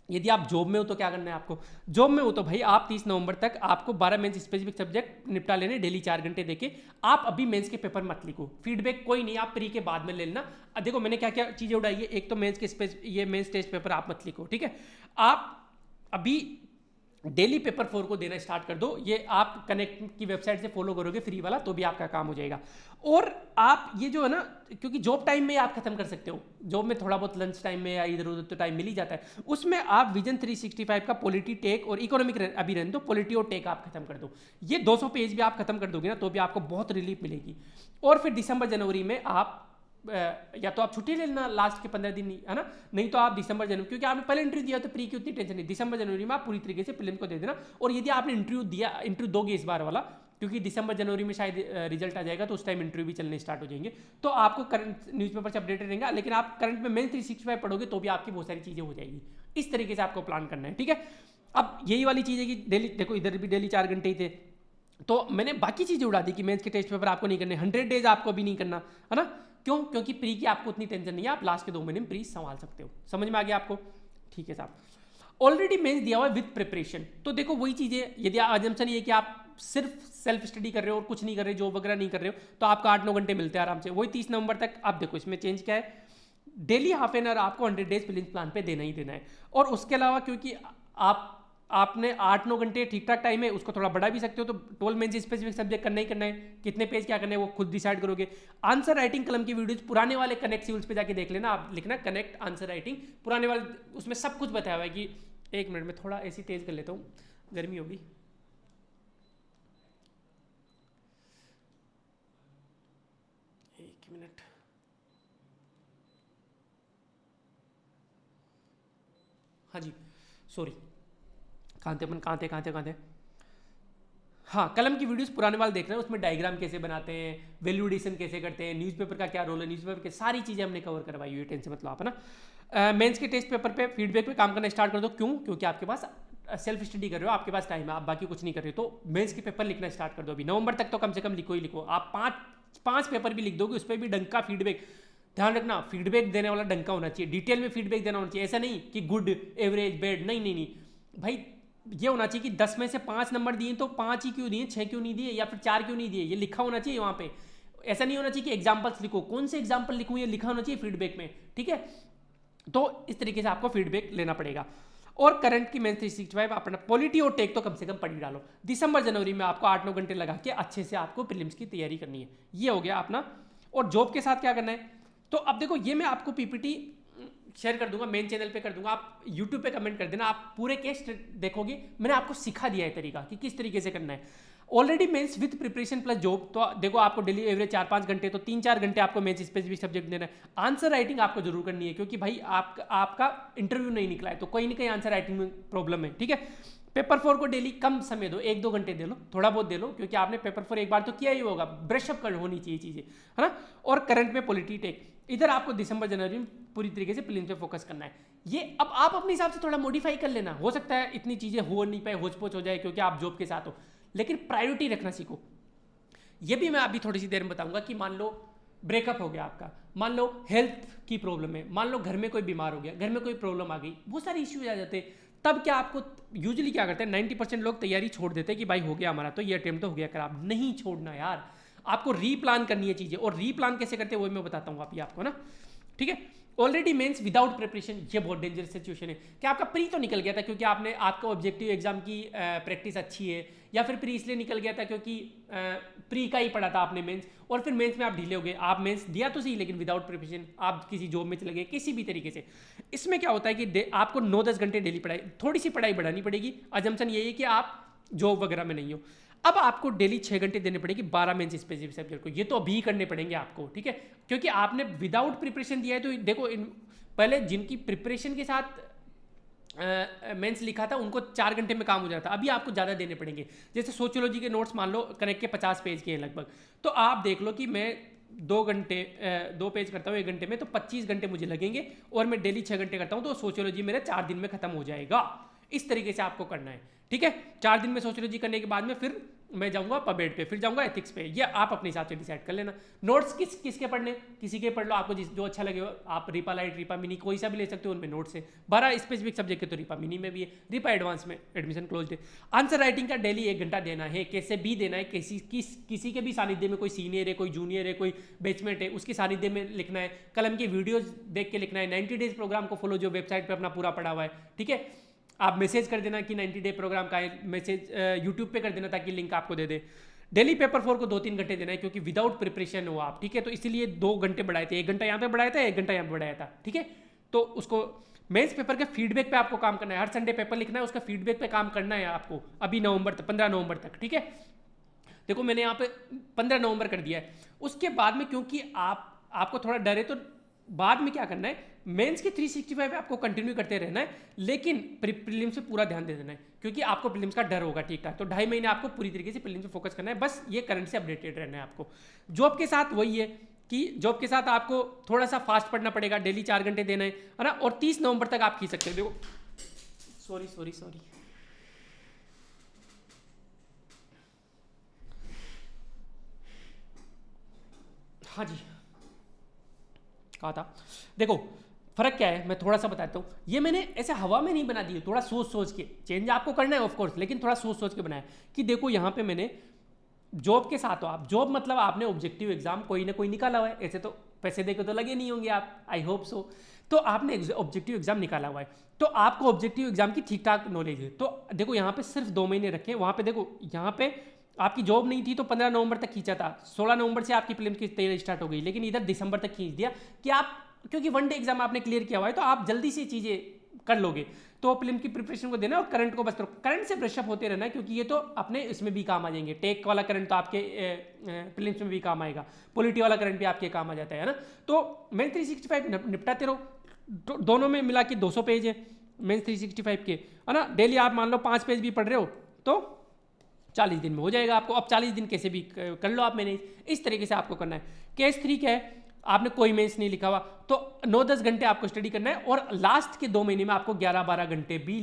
यदि आप जॉब में हो तो क्या करना है आपको, जॉब में हो तो भाई आप 30 नवंबर तक आपको 12 मेंस स्पेसिफिक सब्जेक्ट निपटा लेने, डेली 4 घंटे देके। आप अभी मेंस के पेपर मत लिखो, फीडबैक कोई नहीं, आप प्री के बाद में ले लेना। देखो मैंने क्या क्या चीज़ें उड़ाई है, एक तो मेंस के ये मेंस टेस्ट पेपर आप मत लिखो, ठीक है। आप अभी डेली पेपर 4 को देना स्टार्ट कर दो, ये आप कनेक्ट की वेबसाइट से फॉलो करोगे फ्री वाला तो भी आपका काम हो जाएगा। और आप ये जो है ना, क्योंकि जॉब टाइम में आप खत्म कर सकते हो, जॉब में थोड़ा बहुत लंच टाइम में या इधर उधर तो टाइम मिल ही जाता है, उसमें आप विजन 365 का पॉलिटी टेक और इकोनॉमिक अभी रहने दो, पॉलिटी और टेक आप खत्म कर दो। ये 200 पेज भी आप खत्म कर दोगे ना तो भी आपको बहुत रिलीफ मिलेगी। और फिर दिसंबर जनवरी में आप या तो आप छुट्टी ले लेना लास्ट के 15 दिन, है ना, नहीं तो आप दिसंबर जनवरी, क्योंकि आपने पहले इंटरव्यू दिया तो प्री की उतनी टेंशन नहीं, दिसंबर जनवरी में आप पूरी तरीके से प्रीलिम को दे देना। और यदि आपने इंटरव्यू दोगे इस बार वाला, क्योंकि दिसंबर जनवरी में शायद रिजल्ट आ जाएगा तो उस टाइम इंटरव्यू भी चलने स्टार्ट हो जाएंगे, तो आपको करंट न्यूज़पेपर से अपडेटेड रहेगा। लेकिन आप करंट में मेन 365 पढ़ोगे तो भी आपकी बहुत सारी चीज़ें हो जाएगी। इस तरीके से आपको प्लान करना है, ठीक है। अब यही वाली चीज़ है कि डेली देखो, इधर भी डेली 4 घंटे ही थे, तो मैंने बाकी चीज़ें उड़ा दी कि मेंस के टेस्ट पेपर आपको नहीं करने, 100 डेज आपको भी नहीं करना, है ना। क्यों? क्योंकि प्री की आपको उतनी टेंशन नहीं है, आप लास्ट के 2 महीने में प्री संभाल सकते हो। समझ में आ गया आपको? ठीक है साहब। ऑलरेडी मेंस दिया हुआ है विद प्रिपरेशन, तो देखो वही चीज़ें, यदि अजम्पशन ये कि आप सिर्फ सेल्फ स्टडी कर रहे हो और कुछ नहीं कर रहे, जॉब वगैरह नहीं कर रहे हो, तो आपको 8-9 घंटे मिलते हैं आराम से, वही 30 नवंबर तक। आप देखो इसमें चेंज क्या है, डेली हाफ एन आवर आपको 100 डेज प्रीलिम्स प्लान पे देना ही देना है। और उसके अलावा क्योंकि आपने 8-9 घंटे ठीक ठाक टाइम है, उसको थोड़ा बढ़ा भी सकते हो, तो 12 मेंस स्पेसिफिक सब्जेक्ट करना ही करना है, कितने पेज क्या करना है वो खुद डिसाइड करोगे। आंसर राइटिंग कलम की वीडियोज पुराने वाले कनेक्ट सिविल्स पे जाके देख लेना, आप लिखना कनेक्ट आंसर राइटिंग, पुराने वाले, उसमें सब कुछ बताया हुआ है कि, एक मिनट में थोड़ा ऐसी तेज कर लेता हूँ, गर्मी होगी। एक मिनट, हाँ जी सॉरी, कहाँ थे। हाँ, कलम की वीडियोस पुराने वाले देख रहे हैं, उसमें डायग्राम कैसे बनाते हैं, वैल्यू एडिशन कैसे करते हैं, न्यूज़पेपर का क्या रोल है, न्यूज़पेपर के सारी चीज़ें हमने कवर करवाई हुई है, टेंशन मतलब आप, है ना। मेंस के टेस्ट पेपर पे फीडबैक पे काम करना स्टार्ट कर दो। क्यों? क्योंकि आपके पास सेल्फ स्टडी कर रहे हो, आपके पास टाइम है, आप बाकी कुछ नहीं कर रहे हो, तो मेंस के पेपर लिखना स्टार्ट कर दो अभी। नवंबर तक तो कम से कम लिखो ही लिखो। आप पाँच पेपर भी लिख दोगे, उस पर भी डंका फीडबैक, ध्यान रखना फीडबैक देने वाला डंका होना चाहिए, डिटेल में फीडबैक देना होना चाहिए। ऐसा नहीं कि गुड, एवरेज, बैड, नहीं भाई, ये होना चाहिए कि 10 में से 5 नंबर दिए तो 5 ही क्यों दिए, 6 क्यों नहीं दिए, या फिर 4 क्यों नहीं दिए, ये लिखा होना चाहिए वहाँ पे। ऐसा नहीं होना चाहिए कि एग्जाम्पल्स लिखो, कौन से एग्जाम्पल लिखूँ, ये लिखा होना चाहिए फीडबैक में, ठीक है। तो इस तरीके से आपको फीडबैक लेना पड़ेगा। और करंट की मेंस 365 अपना पॉलिटी और टेक तो कम से कम पढ़ ही डालो। दिसंबर जनवरी में आपको 8-9 घंटे लगा के अच्छे से आपको प्रीलिम्स की तैयारी करनी है। ये हो गया अपना। और जॉब के साथ क्या करना है, तो अब देखो ये मैं आपको पीपीटी शेयर कर दूंगा, मेन चैनल पे कर दूंगा, आप यूट्यूब पे कमेंट कर देना, आप पूरे केस देखोगे, मैंने आपको सिखा दिया है तरीका कि किस तरीके से करना है। Already mains with preparation plus job, तो देखो आपको डेली एवरेज 4-5 घंटे, तो 3-4 घंटे आपको मेंस स्पेसिफिक सब्जेक्ट देना है। आंसर राइटिंग आपको जरूर करनी है, क्योंकि भाई आपका इंटरव्यू नहीं निकला है, तो कहीं ना कहीं आंसर राइटिंग में प्रॉब्लम है, ठीक है। पेपर 4 को डेली कम समय दो, 1-2 घंटे दे लो, थोड़ा बहुत दे लो, क्योंकि आपने पेपर 4 एक बार तो किया ही होगा, ब्रशअप कर होनी चाहिए चीज़ें, है ना। और करंट में पॉलिटी टेक, इधर आपको दिसंबर जनवरी में पूरी तरीके से प्रीलिम्स पे फोकस करना है। ये अब आप अपने हिसाब से थोड़ा मॉडिफाई कर लेना, हो सकता है इतनी चीज़ें हो नहीं पाए, होच पोच हो जाए क्योंकि आप जॉब के साथ हो, लेकिन प्रायोरिटी रखना सीखो। ये भी मैं अभी थोड़ी सी देर में बताऊंगा कि मान लो ब्रेकअप हो गया आपका, मान लो हेल्थ की प्रॉब्लम है, मान लो घर में कोई बीमार हो गया, घर में कोई प्रॉब्लम आ गई, बहुत सारे इश्यूज आ जाते हैं, तब क्या आपको यूजुअली क्या करते हैं, 90% लोग तैयारी छोड़ देते हैं कि भाई हो गया हमारा, तो ये अटेम्प्ट तो हो गया खराब। नहीं छोड़ना यार, आपको रीप्लान करनी है चीज़ें, और रीप्लान कैसे करते हैं वो मैं बताता हूँ अभी आपको ना, ठीक है। ऑलरेडी मेंस विदाउट प्रिपरेशन, ये बहुत डेंजरस सिचुएशन है कि आपका प्री तो निकल गया था क्योंकि आपका ऑब्जेक्टिव एग्जाम की प्रैक्टिस अच्छी है, या फिर प्री इसलिए निकल गया था क्योंकि प्री का ही पढ़ा था आपने मेंस, और फिर मेंस में आप ढीले हो गए, आप मेंस दिया तो सही लेकिन विदाउट प्रिपरेशन आप किसी जॉब में चले गए किसी भी तरीके से। इसमें क्या होता है कि आपको 9-10 घंटे डेली पढ़ाई, थोड़ी सी पढ़ाई बढ़ानी पड़ेगी। अजम्पशन यही है कि आप जॉब वगैरह में नहीं हो। अब आपको डेली 6 घंटे देने पड़ेगी 12 मेंस स्पेसिफिक सब्जेक्ट को, ये तो अभी करने पड़ेंगे आपको, ठीक है, क्योंकि आपने विदाउट प्रिपरेशन दिया है। तो देखो पहले जिनकी प्रिपरेशन के साथ मेंस लिखा था उनको 4 घंटे में काम हो जाता, अभी आपको ज़्यादा देने पड़ेंगे। जैसे सोशियोलॉजी के नोट्स मान लो कनेक्ट के 50 पेज के हैं लगभग, तो आप देख लो कि मैं 2 घंटे 2 पेज करता हूँ 1 घंटे में, तो 25 घंटे मुझे लगेंगे, और मैं डेली 6 घंटे करता हूँ तो सोशियोलॉजी मेरा 4 दिन में खत्म हो जाएगा। इस तरीके से आपको करना है, ठीक है। 4 दिन में सोशियोलॉजी करने के बाद में फिर मैं जाऊंगा पबेड पे, फिर जाऊंगा एथिक्स पे। ये आप अपने हिसाब से डिसाइड कर लेना। नोट्स किसके पढ़ने, किसी के पढ़ लो, आपको जो अच्छा लगे। आप रीपा लाइट, रीपा मिनी कोई सा भी ले सकते हो, उनमें नोट्स है। 12 स्पेसिफिक सब्जेक्ट है तो रीपा मिनी में भी है, रीपा एडवांस में एडमिशन क्लोज है। आंसर राइटिंग का डेली 1 घंटा देना है, कैसे भी देना है। किसी के भी सानिध्य में, कोई सीनियर है, कोई जूनियर है, कोई बैचमेट है, उसके सानिध्य में लिखना है। कलम की वीडियोज देख के लिखना है। 90 डेज प्रोग्राम को फॉलो, जो वेबसाइट पर अपना पूरा पड़ा हुआ है, ठीक है। आप मैसेज कर देना कि 90 डे प्रोग्राम का है, मैसेज यूट्यूब पे कर देना ताकि लिंक आपको दे दे। डेली पेपर 4 को 2-3 घंटे देना है, क्योंकि विदाउट प्रिपरेशन हो आप, ठीक है। तो इसीलिए 2 घंटे बढ़ाए थे, 1 घंटा यहाँ पे बढ़ाया था, 1 घंटा यहाँ पे बढ़ाया था, ठीक है। तो उसको मेंस पेपर के फीडबैक पे आपको काम करना है। हर संडे पेपर लिखना है, उसका फीडबैक पे काम करना है आपको, अभी नवंबर तक, 15 नवंबर तक, ठीक है। देखो मैंने यहाँ पे 15 नवंबर कर दिया है। उसके बाद में क्योंकि आपको थोड़ा डर है, तो बाद में क्या करना है, मेंस के 365 आपको कंटिन्यू करते रहना है, लेकिन प्रीलिम्स से पूरा ध्यान दे देना है, क्योंकि आपको प्रीलिम्स का डर होगा, ठीक ठाक। तो 2.5 महीने आपको पूरी तरीके से प्रीलिम्स पे फोकस करना है, बस ये करंट से अपडेटेड रहना है आपको। जॉब के साथ वही है कि जॉब के साथ आपको थोड़ा सा फास्ट पढ़ना पड़ेगा, डेली 4 घंटे देना है ना। और 30 नवंबर तक आप खींच सकते हो। देखो सॉरी हाँ जी, कहा था। देखो फर्क क्या है, मैं थोड़ा सा बताता हूँ। ये मैंने ऐसे हवा में नहीं बना दी, थोड़ा सोच के। चेंज आपको करना है ऑफ कोर्स, लेकिन थोड़ा सोच के बनाया कि देखो यहाँ पे मैंने जॉब के साथ हो आप, जॉब मतलब आपने ऑब्जेक्टिव एग्जाम कोई ना कोई निकाला हुआ है। ऐसे तो पैसे देकर तो लगे नहीं होंगे आप, आई होप सो। तो आपने ऑब्जेक्टिव एग्जाम निकाला हुआ है, तो आपको ऑब्जेक्टिव एग्जाम की ठीक ठाक नॉलेज है। तो देखो यहाँ पे सिर्फ 2 महीने रखे, वहाँ पे देखो यहाँ पे आपकी जॉब नहीं थी तो 15 नवंबर तक खींचा था, 16 नवंबर से आपकी प्रीलिम्स की तैयारी स्टार्ट हो गई, लेकिन इधर दिसंबर तक खींच दिया कि आप, क्योंकि 1 डे एग्जाम आपने क्लियर किया हुआ है, तो आप जल्दी से चीज़ें कर लोगे। तो प्रीलिम की प्रिपरेशन को देना और करंट को बस करंट से ब्रशअप होते रहना है, क्योंकि ये तो अपने इसमें भी काम आ जाएंगे। टेक वाला करंट तो आपके प्रीलिम्स में भी काम आएगा, पॉलिटी वाला करंट भी आपके काम आ जाता है ना। तो मेन 365 निपटाते रहो, दोनों में मिला के 200 पेज है मेंस 365 के, है ना। डेली आप मान लो 5 पेज भी पढ़ रहे हो तो 40 दिन में हो जाएगा आपको। अब 40 दिन कैसे भी कर लो आप मैनेज, इस तरीके से आपको करना है। केस 3 क्या है, आपने कोई मेंस नहीं लिखा हुआ तो 9-10 घंटे आपको स्टडी करना है, और लास्ट के 2 महीने में आपको 11-12 घंटे भी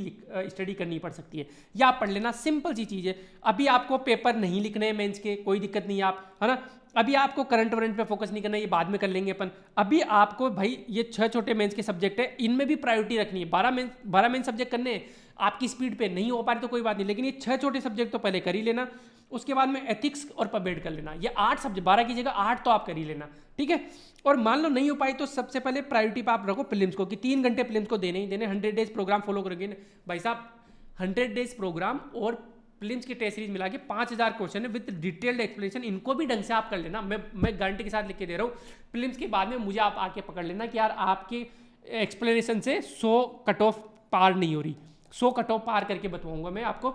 स्टडी करनी पड़ सकती है, या आप पढ़ लेना। सिंपल सी चीज़ है। अभी आपको पेपर नहीं लिखने हैं मेंस के, कोई दिक्कत नहीं है, आप, है ना। अभी आपको करंट वरेंट पे फोकस नहीं करना है, ये बाद में कर लेंगे अपन। अभी आपको भाई ये 6 छोटे मेंस के सब्जेक्ट है, इनमें भी प्रायोरिटी रखनी है। 12 मेन सब्जेक्ट करने हैं, आपकी स्पीड पे नहीं हो पा रही तो कोई बात नहीं, लेकिन ये 6 छोटे सब्जेक्ट तो पहले कर ही लेना। उसके बाद में एथिक्स और पबेड कर लेना। ये 8 सब्जेक्ट, 12 की जगह 8 तो आप कर ही लेना, ठीक है। और मान लो नहीं हो पाई तो सबसे पहले प्रायोरिटी पे आप रखो प्रीलिम्स को, कि 3 घंटे प्रीलिम्स को देने ही देने। 100 डेज प्रोग्राम फॉलो करोगे भाई साहब, 100 डेज प्रोग्राम और प्रीलिम्स की टेस्ट सीरीज मिला के 5000 क्वेश्चन है विद डिटेल्ड एक्सप्लेनेशन, इनको भी ढंग से आप कर लेना। मैं गारंटी के साथ लिख के दे रहा हूँ। प्रीलिम्स के बाद में मुझे आप आके पकड़ लेना कि यार आपके एक्सप्लेनेशन से 100 कट ऑफ पार नहीं हो रही, 100 कट ऑफ पार करके बताऊंगा मैं आपको।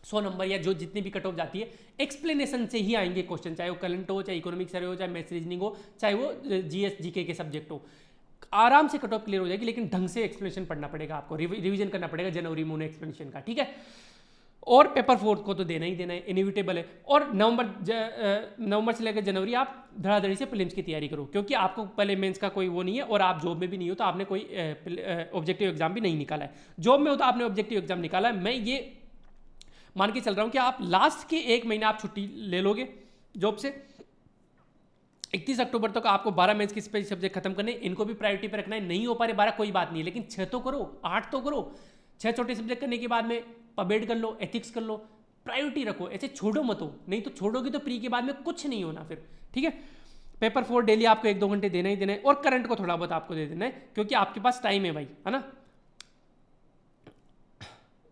100 नंबर या जो जितनी भी कट ऑफ जाती है एक्सप्लेनेशन से ही आएंगे क्वेश्चन, चाहे वो करंट हो, चाहे इकोनॉमिक सर्वे हो, चाहे मैथ्स रीजनिंग हो, चाहे वो जीएस जीके के सब्जेक्ट हो। आराम से कट ऑफ क्लियर हो जाएगी, लेकिन ढंग से एक्सप्लेनेशन पढ़ना पड़ेगा आपको, रिवीजन करना पड़ेगा जनवरी में एक्सप्लेनेशन का, ठीक है। और पेपर 4 को तो देना ही देना है, इनविटेबल है। और नवंबर से लेकर जनवरी आप धड़ाधड़ी से प्रीलिम्स की तैयारी करो, क्योंकि आपको पहले मेंस का कोई वो नहीं है, और आप जॉब में भी नहीं हो तो आपने कोई ऑब्जेक्टिव एग्जाम भी नहीं निकाला है। जॉब में हो तो आपने ऑब्जेक्टिव एग्जाम निकाला है। मैं ये मान के चल रहा हूँ कि आप लास्ट के 1 महीना आप छुट्टी ले लोगे जॉब से। 31 अक्टूबर तक आपको 12 मेंस के सब्जेक्ट खत्म करने, इनको भी प्रायोरिटी पे रखना है। नहीं हो पा रहे 12 कोई बात नहीं, लेकिन 6 तो करो, 8 तो करो। 6 छोटे सब्जेक्ट करने के बाद में पबेड कर लो, एथिक्स कर लो, प्रायोरिटी रखो, ऐसे छोड़ो मत हो, नहीं तो छोड़ोगे तो प्री के बाद में कुछ नहीं होना फिर, ठीक है। पेपर 4 डेली आपको 1-2 घंटे देना ही देना है, और करंट को थोड़ा बहुत आपको दे देना है, क्योंकि आपके पास टाइम है भाई, है ना।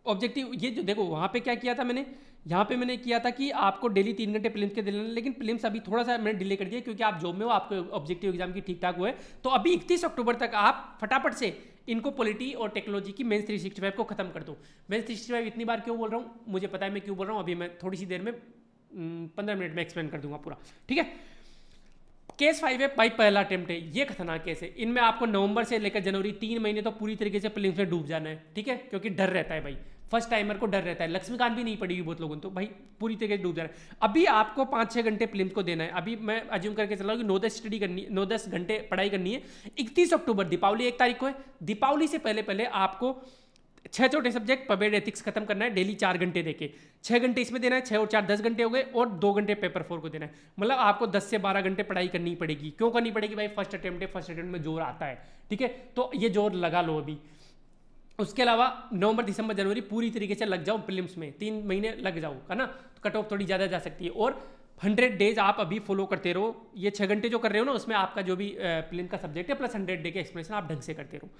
ऑब्जेक्टिव ये जो देखो वहाँ पे क्या किया था मैंने, यहाँ पे मैंने किया था कि आपको डेली 3 घंटे प्रीलिम्स के देना, लेकिन प्रीलिम्स अभी थोड़ा सा मैंने डिले कर दिया, क्योंकि आप जॉब में हो, आपको ऑब्जेक्टिव एग्जाम की ठीक ठाक हुआ है। तो अभी 31 अक्टूबर तक आप फटाफट से इनको पॉलिटी और टेक्नोलॉजी की मेंस 365 को खत्म कर दो। मेंस 365 इतनी बार क्यों बोल रहा हूँ, मुझे पता है मैं क्यों बोल रहा हूँ, अभी मैं थोड़ी सी देर में 15 मिनट में एक्सप्लेन कर दूंगा पूरा, ठीक है। केस 5 है भाई, पहला अटेम्प्ट है, ये खतरनाक केस है। इनमें आपको नवंबर से लेकर जनवरी 3 महीने तो पूरी तरीके से प्रीलिम्स में डूब जाना है, ठीक है, क्योंकि डर रहता है भाई। फर्स्ट टाइमर को डर रहता है, लक्ष्मीकांत भी नहीं पड़ी हुई बहुत लोगों ने, तो भाई पूरी तरीके से डूब जा रहा है। अभी आपको 5-6 घंटे प्रीलिम्स को देना है, अभी मैं अज्यूम करके चला हूँ कि 9-10 स्टडी करनी, 9-10 घंटे पढ़ाई करनी है। 31 अक्टूबर दीपावली 1 तारीख को है, दीपावली से पहले पहले आपको 6 छोटे सब्जेक्ट पबेड एथिक्स खत्म करना है डेली 4 घंटे देके। 6 घंटे इसमें देना है, 6 और 4 10 घंटे हो गए, और 2 घंटे पेपर 4 को देना है। मतलब आपको 10 से 12 घंटे पढ़ाई करनी पड़ेगी। क्यों करनी पड़ेगी भाई? फर्स्ट अटेम्प्ट है, फर्स्ट अटेम्प्ट में जोर आता है, ठीक है, तो ये जोर लगा लो अभी। उसके अलावा नवंबर दिसंबर जनवरी पूरी तरीके से लग जाओ प्रीलिम्स में, 3 महीने लग जाओ, है ना, तो कट ऑफ थोड़ी ज़्यादा जा सकती है। और 100 डेज आप अभी फॉलो करते रहो, ये 6 घंटे जो कर रहे हो ना, उसमें आपका जो भी प्रीलिम का सब्जेक्ट है प्लस 100 डे के एक्सप्रेशन आप ढंग से करते रहो।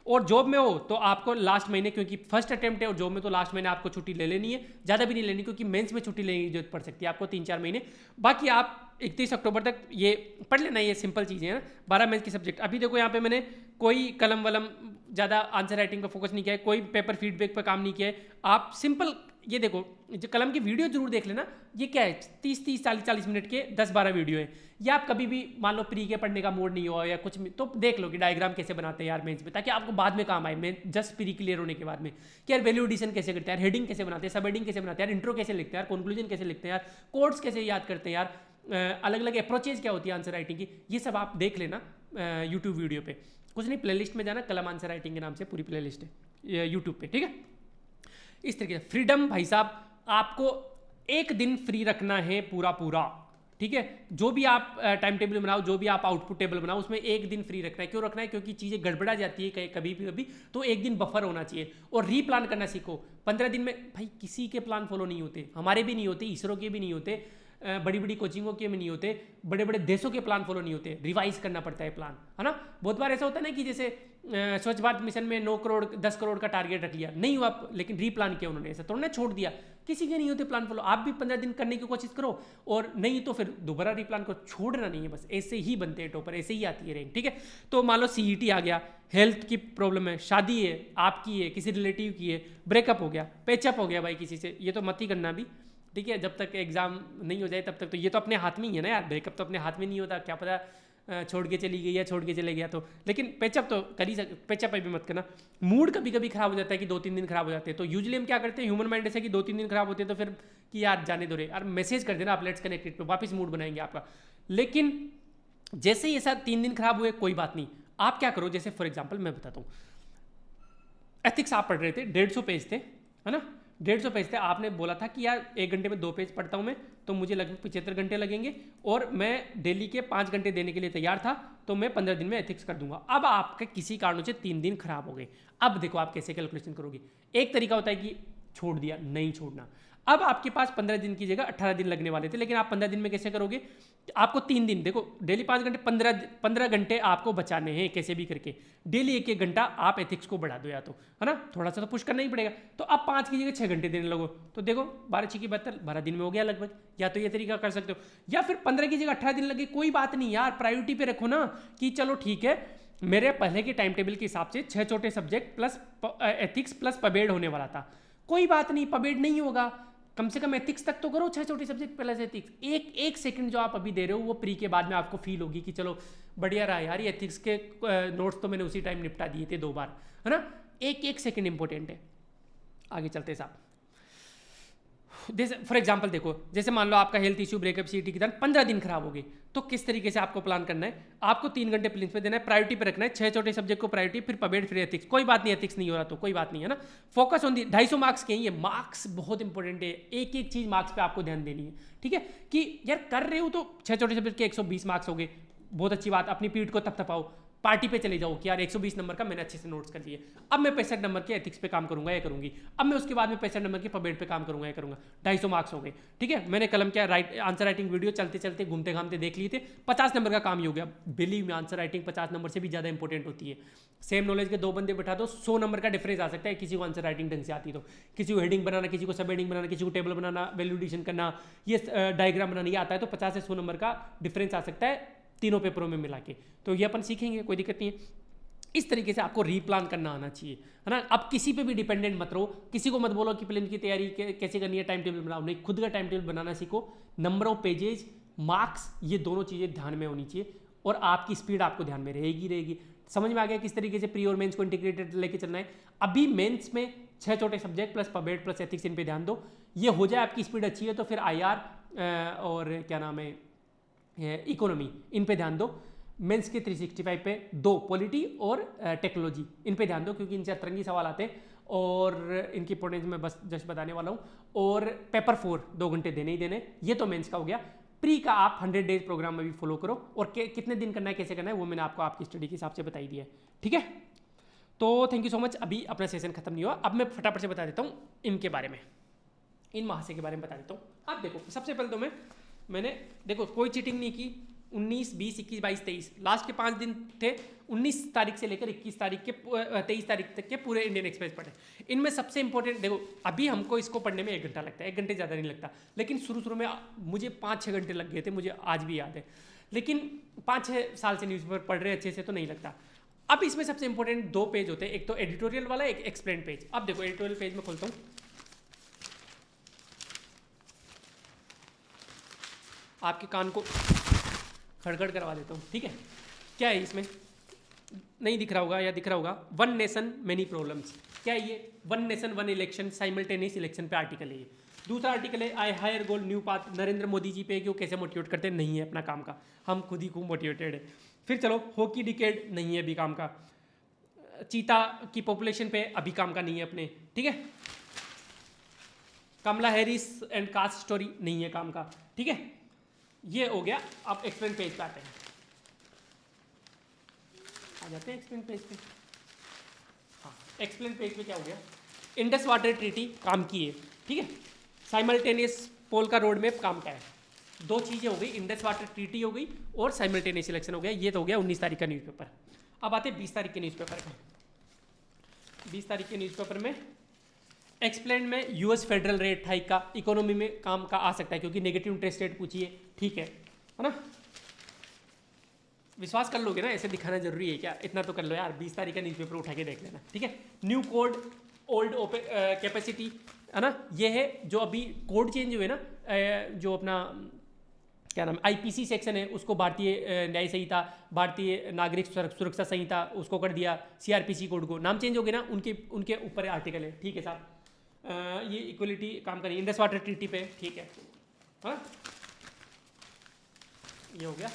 और जॉब में हो तो आपको लास्ट महीने, क्योंकि फर्स्ट अटेम्प्ट है और जॉब में, तो लास्ट महीने आपको छुट्टी ले लेनी है, ज़्यादा भी नहीं लेनी, क्योंकि मेंस में छुट्टी लेने की जरूरत पड़ सकती है आपको 3-4 महीने। बाकी आप 31 अक्टूबर तक ये पढ़ लेना, ये सिंपल चीज़ें हैं ना, 12 मेंस के सब्जेक्ट। अभी देखो यहाँ पे मैंने कोई कलम वलम ज़्यादा आंसर राइटिंग पर फोकस नहीं किया है, कोई पेपर फीडबैक पर काम नहीं किया है। आप सिंपल ये देखो, जो कलम की वीडियो जरूर देख लेना, ये क्या है 30-30 40-40 मिनट के 10-12 वीडियो है। या आप कभी भी मान लो प्री के पढ़ने का मूड नहीं हो या कुछ, तो देख लो कि डायग्राम कैसे बनाते हैं यार मेंस में, ताकि आपको बाद में काम आए, मैं जस्ट प्री क्लियर होने के बाद में कि यार वैल्यू एडिशन कैसे करते हैं यार, हेडिंग कैसे बनाते हैं, सब हेडिंग कैसे बनाते हैं यार, इंट्रो कैसे लिखते हैं यार, कंक्लूजन कैसे लिखते हैं यार, कोड्स कैसे याद करते हैं यार, अलग अलग अप्रोचेज क्या होती है आंसर राइटिंग की, ये सब आप देख लेना यूट्यूब वीडियो पे। कुछ नहीं, प्लेलिस्ट में जाना, कलम आंसर राइटिंग के नाम से पूरी प्लेलिस्ट है यूट्यूब पे, ठीक है। इस तरीके से फ्रीडम भाई साहब, आपको एक दिन फ्री रखना है पूरा पूरा, ठीक है। जो भी आप टाइम टेबल बनाओ, जो भी आप आउटपुट टेबल बनाओ, उसमें एक दिन फ्री रखना है। क्यों रखना है? क्योंकि चीज़ें गड़बड़ा जाती है कभी भी, तो एक दिन बफर होना चाहिए। और रीप्लान करना सीखो। 15 दिन में भाई किसी के प्लान फॉलो नहीं होते, हमारे भी नहीं होते, इसरो के भी नहीं होते, बड़ी बड़ी कोचिंगों के भी नहीं होते, बड़े बड़े देशों के प्लान फॉलो नहीं होते, रिवाइज करना पड़ता है प्लान, है ना। बहुत बार ऐसा होता है ना कि जैसे स्वच्छ भारत मिशन में 9 करोड़ 10 करोड़ का टारगेट रख लिया, नहीं हुआ, लेकिन रीप्लान किया उन्होंने, ऐसा तो उन्होंने छोड़ दिया। किसी के नहीं होते प्लान फॉलो, आप भी 15 दिन करने की कोशिश करो, और नहीं तो फिर दोबारा रीप्लान को छोड़ना नहीं है, बस ऐसे ही बनते हैं टॉपर, ऐसे ही आती है रैंक, ठीक है। तो मान लो CET आ गया, हेल्थ की प्रॉब्लम है, शादी है आपकी है, किसी रिलेटिव की है, ब्रेकअप हो गया, पैचअप हो गया भाई किसी से, ये तो मत ही करना भी, ठीक है। जब तक एग्जाम नहीं हो जाए तब तक तो ये तो अपने हाथ में ही है ना यार, ब्रेकअप तो अपने हाथ में नहीं होता, क्या पता छोड़ के चली गई या छोड़ के चले गया तो, लेकिन पेचअप तो कर ही सकते, पेचअप पे भी मत करना। मूड कभी कभी खराब हो जाता है कि 2-3 दिन खराब हो जाते हैं, तो यूजुअली हम क्या करते हैं, ह्यूमन माइंड ऐसे कि 2-3 दिन खराब होते हैं तो फिर कि यार जाने दो रे यार, मैसेज कर देना आप लेट्स कनेक्टेड पे, वापस मूड बनाएंगे आपका। लेकिन जैसे ही ऐसा 3 दिन खराब हुए कोई बात नहीं, आप क्या करो, जैसे फॉर एग्जाम्पल मैं बताता हूँ, एथिक्स आप पढ़ रहे थे, 150 पेज थे, है ना, 150 पेज थे, आपने बोला था कि यार 1 घंटे में 2 पेज पढ़ता हूँ मैं, तो मुझे लगभग 75 घंटे लगेंगे, और मैं डेली के 5 घंटे देने के लिए तैयार था, तो मैं 15 दिन में एथिक्स कर दूंगा। अब आपके किसी कारणों से 3 दिन खराब हो गए, अब देखो आप कैसे कैलकुलेशन करोगे। एक तरीका होता है कि छोड़ दिया, नहीं छोड़ना। अब आपके पास 15 दिन की जगह 18 दिन लगने वाले थे, लेकिन आप 15 दिन में कैसे करोगे, आपको 3 दिन, देखो डेली 5 घंटे, 15 घंटे आपको बचाने हैं कैसे भी करके, डेली 1-1 घंटा आप एथिक्स को बढ़ा दो, या तो, है ना, थोड़ा सा तो पुश करना ही पड़ेगा। तो अब 5 की जगह 6 घंटे देने लगो, तो देखो 12-6-72, 12 दिन में हो गया लगभग। या तो ये तरीका कर सकते हो, या फिर 15 की जगह 18 दिन लगे, कोई बात नहीं यार, प्रायोरिटी पे रखो ना, कि चलो ठीक है, मेरे पहले के टाइम टेबल के हिसाब से 6 छोटे सब्जेक्ट प्लस एथिक्स प्लस पबेड होने वाला था, कोई बात नहीं, पबेड नहीं होगा, कम से कम एथिक्स तक तो करो, 6 छोटे सब्जेक्ट प्लस एथिक्स। एक सेकंड जो आप अभी दे रहे हो वो प्री के बाद में आपको फील होगी कि चलो बढ़िया रहा यार, ये एथिक्स के नोट्स तो मैंने उसी टाइम निपटा दिए थे 2 बार, है ना। एक सेकंड इंपॉर्टेंट है। आगे चलते साहब, जैसे फॉर एग्जाम्पल देखो, जैसे मान लो आपका हेल्थ इशू, ब्रेकअप, CET के दौरान 15 दिन खराब हो गए, तो किस तरीके से आपको प्लान करना है, आपको 3 घंटे प्लीज पे देना है, प्रायोरिटी पे रखना है, 6 छोटे सब्जेक्ट को प्रायोरिटी, फिर पबेड, फिर एथिक्स। कोई बात नहीं, एथिक्स नहीं हो रहा तो कोई बात नहीं, है ना। फोकस ऑन दी 250 मार्क्स के, ये मार्क्स बहुत इंपॉर्टेंट है, एक एक चीज मार्क्स पे आपको ध्यान देनी है, ठीक है। कि यार कर रहे हो तो 6 छोटे सब्जेक्ट के 120 मार्क्स हो गए, बहुत अच्छी बात, अपनी पीठ को थपथपाओ, पार्टी पे चले जाओ कि यार 120 नंबर का मैंने अच्छे से नोट्स कर लिए, अब मैं 65 नंबर के एथिक्स पे काम करूंगा या करूंगी, अब मैं उसके बाद में 65 नंबर के पबेड पे काम करूंगा या करूंगा। 250 मार्क्स हो गए, ठीक है। मैंने कलम क्या आंसर राइटिंग वीडियो चलते चलते घूमते घामते देख लिए थे, 50 नंबर का काम ही हो गया। बिलीव में आंसर राइटिंग 50 नंबर से भी ज़्यादा इंपॉर्टेंट होती है। सेम नॉलेज के 2 बंदे बैठा दो, 100 नंबर का डिफरेंस आ सकता है, किसी को आंसर राइटिंग ढंग से आती तो, किसी को हेडिंग बनाना, किसी को सब हेडिंग बनाना, किसी को टेबल बनाना, वैल्यू एडिशन करना, ये डायग्राम बनाना ये आता है, तो 50 से 100 नंबर का डिफरेंस आ सकता है तीनों पेपरों में मिला के, तो ये अपन सीखेंगे, कोई दिक्कत नहीं है। इस तरीके से आपको रीप्लान करना आना चाहिए, है ना। अब किसी पे भी डिपेंडेंट मत रहो, किसी को मत बोलो कि प्लेन की तैयारी कैसे करनी है, टाइम टेबल बनाओ, नहीं, खुद का टाइम टेबल बनाना सीखो। नंबर ऑफ पेजेस, मार्क्स, ये दोनों चीज़ें ध्यान में होनी चाहिए, और आपकी स्पीड आपको ध्यान में रहेगी। समझ में आ गया किस तरीके से प्री और मेंस को इंटीग्रेटेड लेके चलना है। अभी मेंस में 6 छोटे सब्जेक्ट प्लस पबेट प्लस एथिक्स, इन पे ध्यान दो। ये हो जाए, आपकी स्पीड अच्छी है तो फिर IR और क्या नाम है इकोनॉमी, इन पे ध्यान दो। मेंस के 365 पे 2 पॉलिटी और टेक्नोलॉजी, इन पे ध्यान दो क्योंकि इनसे अतरंगी सवाल आते हैं और इनकी इंपॉर्टेंस मैं बस जस्ट बताने वाला हूँ। और पेपर 4 2 घंटे देने ही देने, ये तो मेंस का हो गया। प्री का आप 100 डेज प्रोग्राम में भी फॉलो करो और कितने दिन करना है, कैसे करना है, वो मैंने आपको आपकी स्टडी के हिसाब से बताई दिया है, ठीक है। तो थैंक यू सो मच। अभी अपना सेशन खत्म नहीं हुआ, अब मैं फटाफट से बता देता हूँ इनके बारे में, इन महाशय के बारे में बता देता हूँ। अब देखो, सबसे पहले तो मैंने देखो कोई चीटिंग नहीं की। 19, 20, 21, 22, 23 लास्ट के 5 दिन थे। 19 तारीख से लेकर 21 तारीख के 23 तारीख तक के पूरे इंडियन एक्सप्रेस पढ़े। इनमें सबसे इंपॉर्टेंट देखो, अभी हमको इसको पढ़ने में 1 घंटा लगता है, 1 घंटे ज़्यादा नहीं लगता, लेकिन शुरू में मुझे 5-6 घंटे लग गए थे, मुझे आज भी याद है। लेकिन 5-6 साल से न्यूज़पेपर पढ़ रहे अच्छे से तो नहीं लगता। अब इसमें सबसे इंपॉर्टेंट 2 पेज होते हैं, एक तो एडिटोरियल वाला, एक एक्सप्लेन पेज। अब देखो एडिटोरियल पेज में खोलता हूँ, आपके कान को खड़खड़ करवा देता हूँ, ठीक है। क्या है इसमें, नहीं दिख रहा होगा या दिख रहा होगा, 1 नेशन मैनी प्रॉब्लम्स। क्या है ये, 1 नेशन 1 इलेक्शन साइमल्टेनियस इलेक्शन पे आर्टिकल है ये। दूसरा आर्टिकल है I higher goal new path, Narendra Modi ji पे, क्यों कैसे मोटिवेट करते हैं, नहीं है अपना काम का, हम खुद ही खूब मोटिवेटेड है। फिर चलो हॉकी डिकेड, नहीं है अभी काम का। चीता की पॉपुलेशन पे, अभी काम का नहीं है अपने, ठीक है। कमला हैरिस एंड कास्ट स्टोरी, नहीं है काम का, ठीक है। ये हो गया। अब एक्सप्लेन पेज पे आते हैं, आ जाते हैं एक्सप्लेन पेज पे। हाँ, एक्सप्लेन पेज पे क्या हो गया, इंडस वाटर ट्रीटी काम की है, ठीक है। साइमल्टेनियस पोल का रोड मैप काम का है। 2 चीज़ें हो गई, इंडस वाटर ट्रीटी हो गई और साइमल्टेनियस इलेक्शन हो गया। ये तो हो गया 19 तारीख का न्यूज़पेपर। अब आते हैं 20 तारीख के न्यूज़पेपर में। 20 तारीख के न्यूज़पेपर में एक्सप्लेन में US फेडरल रेट हाइक का इकोनॉमी में काम का आ सकता है, क्योंकि नेगेटिव इंटरेस्ट रेट पूछिए, ठीक है ना। विश्वास कर लोगे ना, ऐसे दिखाना जरूरी है क्या, इतना तो कर लो यार। 20 तारीख का न्यूज़पेपर उठा के देख लेना, ठीक है। न्यू कोड ओल्ड कैपेसिटी, है ना, ये है जो अभी कोड चेंज हुए ना, जो अपना क्या नाम IPC सेक्शन है उसको भारतीय न्याय संहिता, भारतीय नागरिक सुरक्षा संहिता उसको कर दिया, CRPC कोड को नाम चेंज हो गया ना, उनके ऊपर आर्टिकल है, ठीक है साहब। ये इक्वलिटी काम करें इंडस वाटर ट्रीटी पे, ठीक है। हाँ, ये हो गया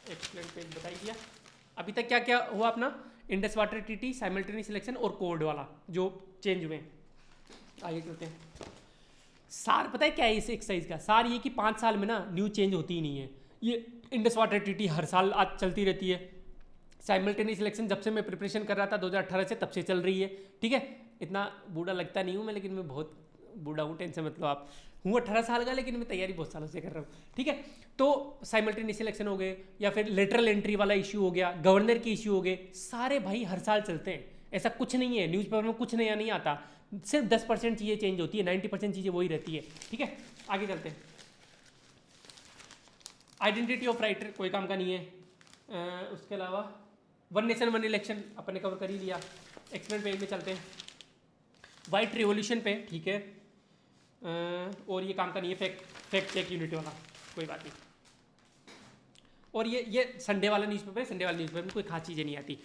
एक्सप्लेन पेज बता ही दिया। अभी तक क्या क्या हुआ अपना, Indus water treaty, simultaneous election और कोड वाला जो चेंज हुए। आगे चलते हैं। सार पता है क्या है इस एक्सरसाइज का, सार ये कि 5 साल में ना न्यूज चेंज होती ही नहीं है। ये इंडस वाटर ट्रीटी हर साल आज चलती रहती है। साइमल्टेनियस इलेक्शन जब से मैं प्रिपरेशन कर रहा था 2018 से, तब से चल रही है, ठीक है। इतना बूढ़ा लगता नहीं हूँ मैं, लेकिन मैं बहुत बूढ़ा हूँ, टेंशन मत लो आप। हूँ 18 साल का, लेकिन मैं तैयारी बहुत सालों से कर रहा हूँ, ठीक है। तो साइमल्टेनियस इलेक्शन हो गए, या फिर लेटरल एंट्री वाला इशू हो गया, गवर्नर के इशू हो गए, सारे भाई हर साल चलते हैं। ऐसा कुछ नहीं है, न्यूज़पेपर में कुछ नया नहीं आता, सिर्फ 10% चीज़ें चेंज होती है, 90% चीज़ें वही रहती है, ठीक है। आगे चलते हैं। आइडेंटिटी ऑफ राइटर कोई काम का नहीं है। उसके अलावा 1 नेशन 1 इलेक्शन अपन ने कवर कर ही लिया। एक्सप्लेन पेज में चलते हैं। वाइट रिवॉल्यूशन पे, ठीक है। और ये काम का नहीं है, फैक्ट चेक यूनिट वाला, कोई बात नहीं। और ये संडे वाला न्यूज़पेपर है, संडे वाले न्यूज़पेपर में कोई खास चीज़ें नहीं आती।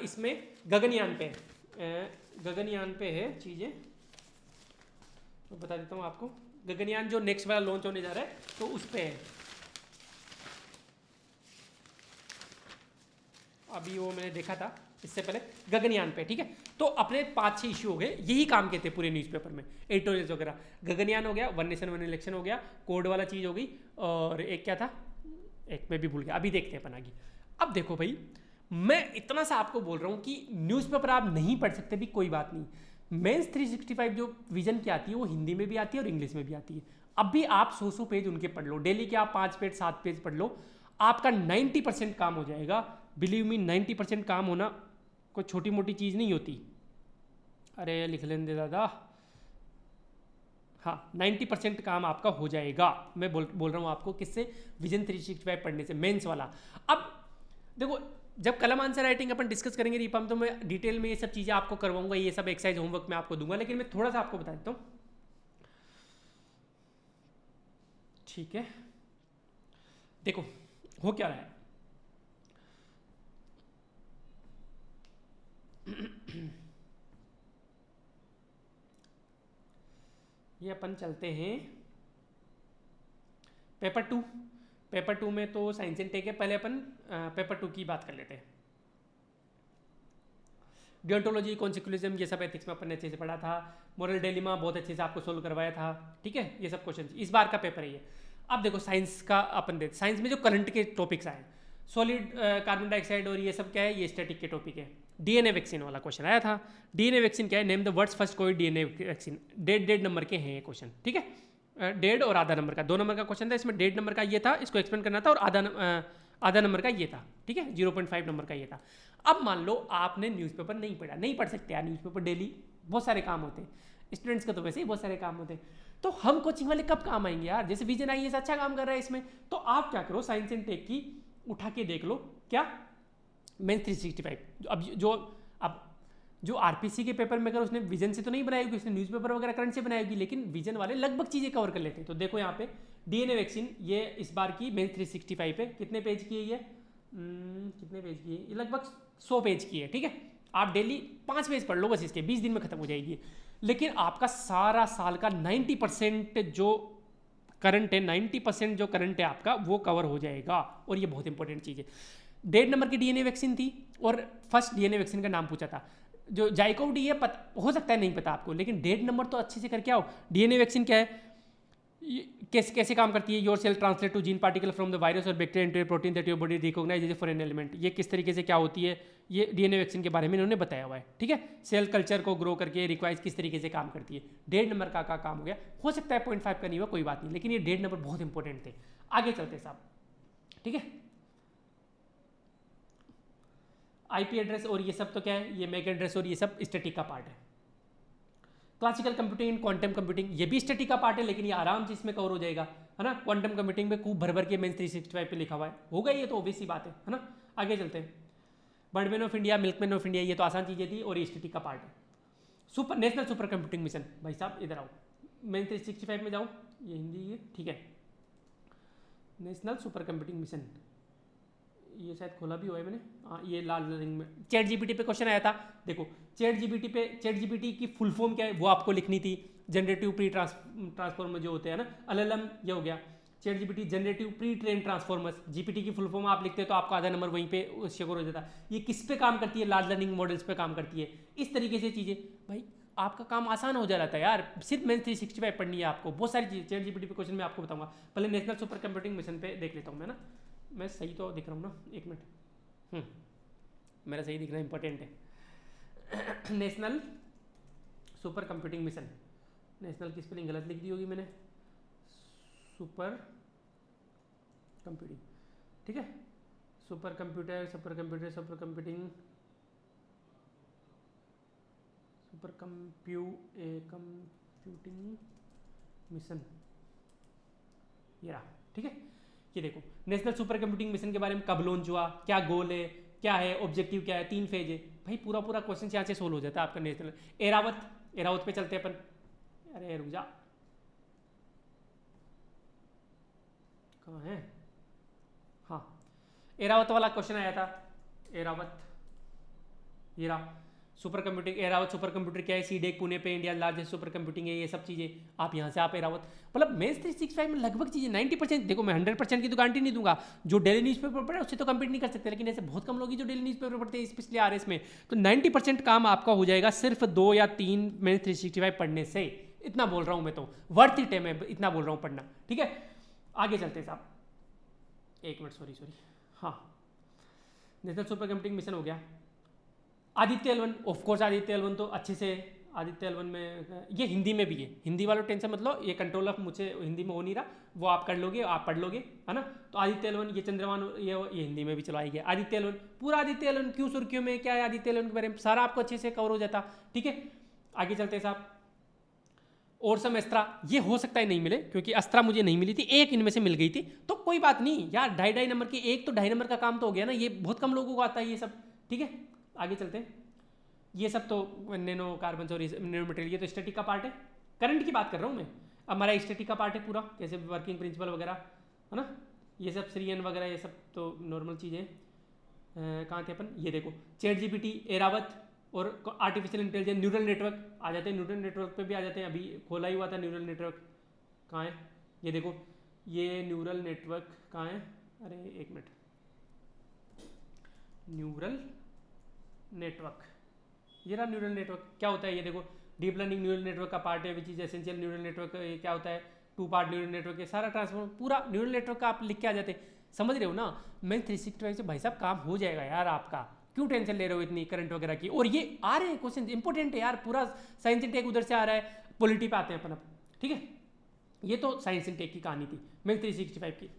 इसमें गगनयान पे, गगनयान पे है चीज़ें, तो बता देता हूँ आपको। गगनयान जो नेक्स्ट वाला लॉन्च होने जा रहा है, तो उस पे है। अभी वो मैंने देखा था इससे पहले, गगनयान पे, ठीक है। तो अपने 5-6 इशू हो गए, यही काम के थे पूरे न्यूज़पेपर में, एडिटोरियल्स वगैरह। गगनयान हो गया, 1 नेशन 1 इलेक्शन हो गया, कोड वाला चीज़ हो गई, और एक क्या था, एक मैं भी भूल गया, अभी देखते हैं अपन आगे। अब देखो भाई, मैं इतना सा आपको बोल रहा हूँ कि न्यूज़पेपर आप नहीं पढ़ सकते भी, कोई बात नहीं। मेंस 365 जो विजन की आती है वो हिंदी में भी आती है और इंग्लिश में भी आती है। अब भी आप 100 पेज उनके पढ़ लो, डेली के आप 5 पेज 7 पेज पढ़ लो, आपका 90% काम हो जाएगा। बिलीव मी, 90% काम होना कोई छोटी मोटी चीज़ नहीं होती। अरे लिख लेने दे दादा, हाँ 90% काम आपका हो जाएगा। मैं बोल रहा हूँ आपको किससे, विजन 365 पढ़ने से, मेंस वाला। अब देखो, जब कलम आंसर राइटिंग अपन डिस्कस करेंगे रीपम, तो मैं डिटेल में ये सब चीज़ें आपको करवाऊंगा, ये सब एक्सरसाइज होमवर्क मैं आपको दूंगा, लेकिन मैं थोड़ा सा आपको बता देता हूँ, ठीक है। देखो हो क्या रहा है, ये अपन चलते हैं पेपर 2। पेपर 2 में तो साइंस एंड टेक है, पहले अपन पेपर 2 की बात कर लेते हैं। डियोंटोलॉजी, कॉन्सिक्वलिज्म, ये सब एथिक्स में अपन ने अच्छे से पढ़ा था। मोरल डिलेमा बहुत अच्छे से आपको सोल्व करवाया था, ठीक है। ये सब क्वेश्चन इस बार का पेपर है ये। अब देखो साइंस का अपन देख, साइंस में जो करंट के टॉपिक्स आए, सॉलिड कार्बन डाइऑक्साइड और ये सब क्या है, ये स्टैटिक के टॉपिक है। डीएनए वैक्सीन वाला क्वेश्चन आया था। डीएनए वैक्सीन क्या है, नेम द वर्ड्स फर्स्ट कोई डीएनए वैक्सीन। डेढ़ नंबर के हैं ये क्वेश्चन, ठीक है। डेढ़ और आधा नंबर का, 2 नंबर का क्वेश्चन था, इसमें 1.5 नंबर का ये था, इसको एक्सप्लेन करना था, और आधा नंबर का ये था, ठीक है। 0.5 नंबर का ये था। अब मान लो आपने न्यूज़पेपर नहीं पढ़ा, नहीं पढ़ सकते यार न्यूज़पेपर डेली, बहुत सारे काम होते हैं, स्टूडेंट्स का तो वैसे ही बहुत सारे काम होते हैं, तो हम कोचिंग वाले कब काम आएंगे यार। जैसे विजन आईएएस अच्छा काम कर रहा है इसमें, तो आप क्या करो, साइंस एंड टेक की उठा के देख लो, क्या मेंस 365। अब जो आरपीसी के पेपर में अगर उसने विजन से तो नहीं बनाई होगी, उसने न्यूज़पेपर वगैरह करंट से बनाई होगी, लेकिन विजन वाले लगभग चीज़ें कवर कर लेते हैं। तो देखो यहाँ पे डीएनए वैक्सीन, ये इस बार की मेंस 365 है। कितने पेज की है ये, कितने पेज की है ये, लगभग 100 पेज की है, ठीक है। आप डेली 5 पेज पढ़ लो बस, इसके 20 दिन में खत्म हो जाएगी। लेकिन आपका सारा साल का 90% जो करंट है, 90% जो करंट है आपका, वो कवर हो जाएगा। और ये बहुत इंपॉर्टेंट चीज़ है। 1.5 नंबर की डीएनए वैक्सीन थी, और फर्स्ट डीएनए वैक्सीन का नाम पूछा था, जो जाइकोव डी है, पता हो सकता है नहीं पता आपको, लेकिन 1.5 नंबर तो अच्छे से करके आओ। डीएनए वैक्सीन क्या है, कैसे काम करती है, your cell translate to gene particle from the virus और bacteria into a protein that your body recognise as a foreign element. ये किस तरीके से क्या होती है, ये डीएनए वैक्सीन के बारे में इन्होंने बताया हुआ है, ठीक है। सेल कल्चर को ग्रो करके रिक्वाइज किस तरीके से काम करती है। 1.5 नंबर का काम हो गया, हो सकता है 0.5 का नहीं हुआ, कोई बात नहीं, लेकिन ये 1.5 नंबर बहुत इंपॉर्टेंट थे। आगे चलते साहब, ठीक है। आईपी एड्रेस और ये सब तो क्या है, ये मैक एड्रेस और ये सब स्टैटिक का पार्ट है। क्लासिकल कंप्यूटिंग, क्वांटम कंप्यूटिंग, ये भी स्टैटिक का पार्ट है, लेकिन ये आराम से इसमें कवर हो जाएगा, है ना। क्वांटम कंप्यूटिंग में खूब भर भर के मेंस 365 पे लिखा हुआ है, होगा ये तो ऑब्वियस सी बात है ना। आगे चलते हैं। Birdman of India, milkman of India, ये तो आसान चीज़ें थी, और ये स्टैटिक का पार्ट है। नेशनल सुपर कंप्यूटिंग मिशन, भाई साहब इधर आओ, मेंस 365 में जाओ, ये हिंदी है, ठीक है। नेशनल सुपर कंप्यूटिंग मिशन, ये शायद खोला भी हुआ है मैंने, हाँ ये लाल रिंग में। चैट जीपीटी पे क्वेश्चन आया था, देखो चैट जीपीटी की फुल फॉर्म क्या है वो आपको लिखनी थी। जनरेटिव प्री ट्रांसफॉर्मर जो होते हैं ना, एलएलएम ये हो गया। Chat GPT generative pre train transformers, GPT की फुल फॉर्म आप लिखते हैं तो आपका आधा नंबर वहीं पे शेयर हो जाता है। ये किस पे काम करती है, लार्ज लर्निंग मॉडल्स पे काम करती है। इस तरीके से चीज़ें, भाई आपका काम आसान हो जा रहा था यार, सिर्फ मेंस 365 पढ़नी है आपको, बहुत सारी चीज़ें। चैट जीपीटी पे क्वेश्चन मैं आपको बताऊंगा, पहले नेशनल सुपर कंप्यूटिंग मिशन पे देख लेता हूँ मैं ना, मैं सही तो दिख रहा हूँ ना, एक मिनट, मेरा सही दिख रहा है, इंपॉर्टेंट है। National super computing mission, national की स्पेलिंग गलत लिख दी होगी मैंने, सुपर कंप्यूटिंग, ठीक है। Super computing super computing mission, ये रहा, ठीक है। ये देखो नेशनल सुपर कंप्यूटिंग मिशन के बारे में कब लॉन्च हुआ, क्या गोल है, क्या है ऑब्जेक्टिव, क्या है, 3 फेज है, भाई पूरा क्वेश्चन यहाँ से सोल्व हो जाता है आपका। नेशनल एरावत पे चलते हैं अपन, अरे रुक जा, कहाँ है, हाँ एरावत वाला क्वेश्चन आया था। एरावत, ये रहा super computing, Airavat super computer क्या है, सीडेक पुणे पे इंडिया लार्जेस्ट सुपर कंप्यूटिंग है, ये सब चीज़ें आप यहाँ से आप एरावत, मतलब मेंस 365 में लगभग चीज़ें 90%, देखो मैं 100% की तो गारंटी नहीं दूंगा, जो डेली न्यूज़पेपर पढ़े उससे तो कंप्लीट नहीं कर सकते, लेकिन ऐसे बहुत कम लोग हैं जो डेली न्यूज़पेपर पढ़ते हैं, स्पेशली आरएस में, तो 90% काम आपका हो जाएगा सिर्फ 2 या 3 मेंस 365 पढ़ने से। इतना बोल रहा हूँ मैं, तो वर्थ इट है, मैं इतना बोल रहा हूँ पढ़ना, ठीक है। आगे चलते हैं साहब, एक मिनट, सॉरी, हाँ नेशनल सुपर कंप्यूटिंग मिशन हो गया। Aditya L1, of course Aditya L1 तो अच्छे से, आदित्य L1 में ये हिंदी में भी है, हिंदी वालों टेंशन मतलब, ये कंट्रोल ऑफ मुझे हिंदी में हो नहीं रहा, वो आप कर लोगे, आप पढ़ लोगे, है ना। तो आदित्य L1, ये चंद्रमान, ये हिंदी में भी चलो आई गया आदित्य L1, पूरा आदित्य L1 क्यों सुर्खियों में, क्या है आदित्य L1 के बारे में सारा आपको अच्छे से कवर हो जाता, ठीक है। आगे चलते हैं साहब, और सम अस्त्रा, ये हो सकता है नहीं मिले, क्योंकि अस्त्रा मुझे नहीं मिली थी, एक इनमें से मिल गई थी, तो कोई बात नहीं यार, 2.5 नंबर की एक तो 2.5 नंबर का काम तो हो गया ना, ये बहुत कम लोगों को आता है ये सब, ठीक है। आगे चलते हैं, ये सब तो नैनो कार्बन और नैनो मटेरियल, ये तो स्टैटिक का पार्ट है, करंट की बात कर रहा हूँ मैं, अब हमारा स्टैटिक का पार्ट है पूरा, जैसे वर्किंग प्रिंसिपल वगैरह, है ना, ये सब श्रीयन वगैरह, ये सब तो नॉर्मल चीज़ें। कहाँ थे अपन, ये देखो चैट जीपीटी, एरावत और आर्टिफिशियल इंटेलिजेंस, न्यूरल नेटवर्क आ जाते हैं, न्यूरल नेटवर्क पे भी आ जाते हैं। अभी खोला ही हुआ था न्यूरल नेटवर्क, कहाँ है ये देखो, ये न्यूरल नेटवर्क कहाँ है, अरे एक मिनट, न्यूरल नेटवर्क, ये रहा न्यूरल नेटवर्क। क्या होता है ये देखो, डीप लर्निंग न्यूरल नेटवर्क का पार्ट है, which is essential neural network. ये क्या होता है, 2 पार्ट न्यूरल नेटवर्क, ये सारा ट्रांसफॉर्म पूरा न्यूरल नेटवर्क का आप लिख के आ जाते, समझ रहे हो ना। मैं 365 से भाई साहब काम हो जाएगा यार आपका, क्यों टेंशन ले रहे हो इतनी करंट वगैरह की। और ये आ रहे हैं क्वेश्चन इंपॉर्टेंट है यार, पूरा साइंस एंड टेक उधर से आ रहा है, पॉलिटी पे आते हैं अपन अब, ठीक है। ये तो साइंस एंड टेक की कहानी थी, मैं 365 की,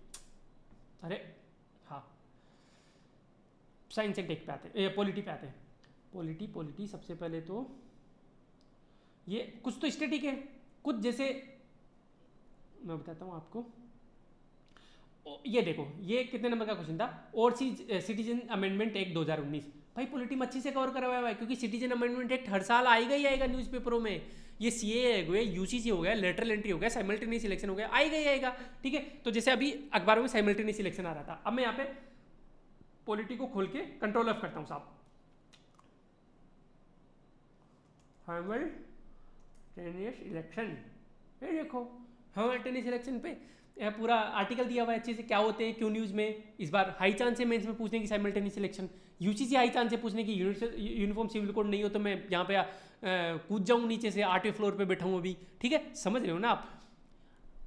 अरे हाँ साइंस एंड टेक पे आते हैं, पॉलिटी पे आते हैं। पॉलिटी सबसे पहले तो ये कुछ तो स्टैटिक है, कुछ जैसे मैं बताता हूँ आपको। ये देखो, ये कितने नंबर का क्वेश्चन था, और सिटीजन अमेंडमेंट एक्ट 2019। भाई पॉलिटी में अच्छी से कवर करा हुआ है, क्योंकि सिटीजन अमेंडमेंट एक्ट हर साल आएगा ही आएगा न्यूज़पेपरों में। ये सीए हो गया, यूसीसी हो गया, लेटरल एंट्री हो गया, साइमल्टेनियस इलेक्शन हो गया, आएगा ही आएगा, ठीक है। तो जैसे अभी अखबारों में साइमल्टेनियस इलेक्शन आ रहा था, अब मैं यहाँ पे पॉलिटी को खोल के कंट्रोल ऑफ करता हूँ साहब, साइमल्टेनियस इलेक्शन, ये देखो साइमल्टेनियस इलेक्शन पे पूरा आर्टिकल दिया हुआ है अच्छे से, क्या होते हैं, क्यों न्यूज़ में। इस बार हाई चांस है मेंस में पूछने की simultaneous election, UCC high chance है पूछने की, यूनिफॉर्म सिविल कोड नहीं हो तो मैं यहाँ पे कूद जाऊँ नीचे से, 8वें फ्लोर पे बैठा हूँ अभी, ठीक है, समझ रहे हो ना आप।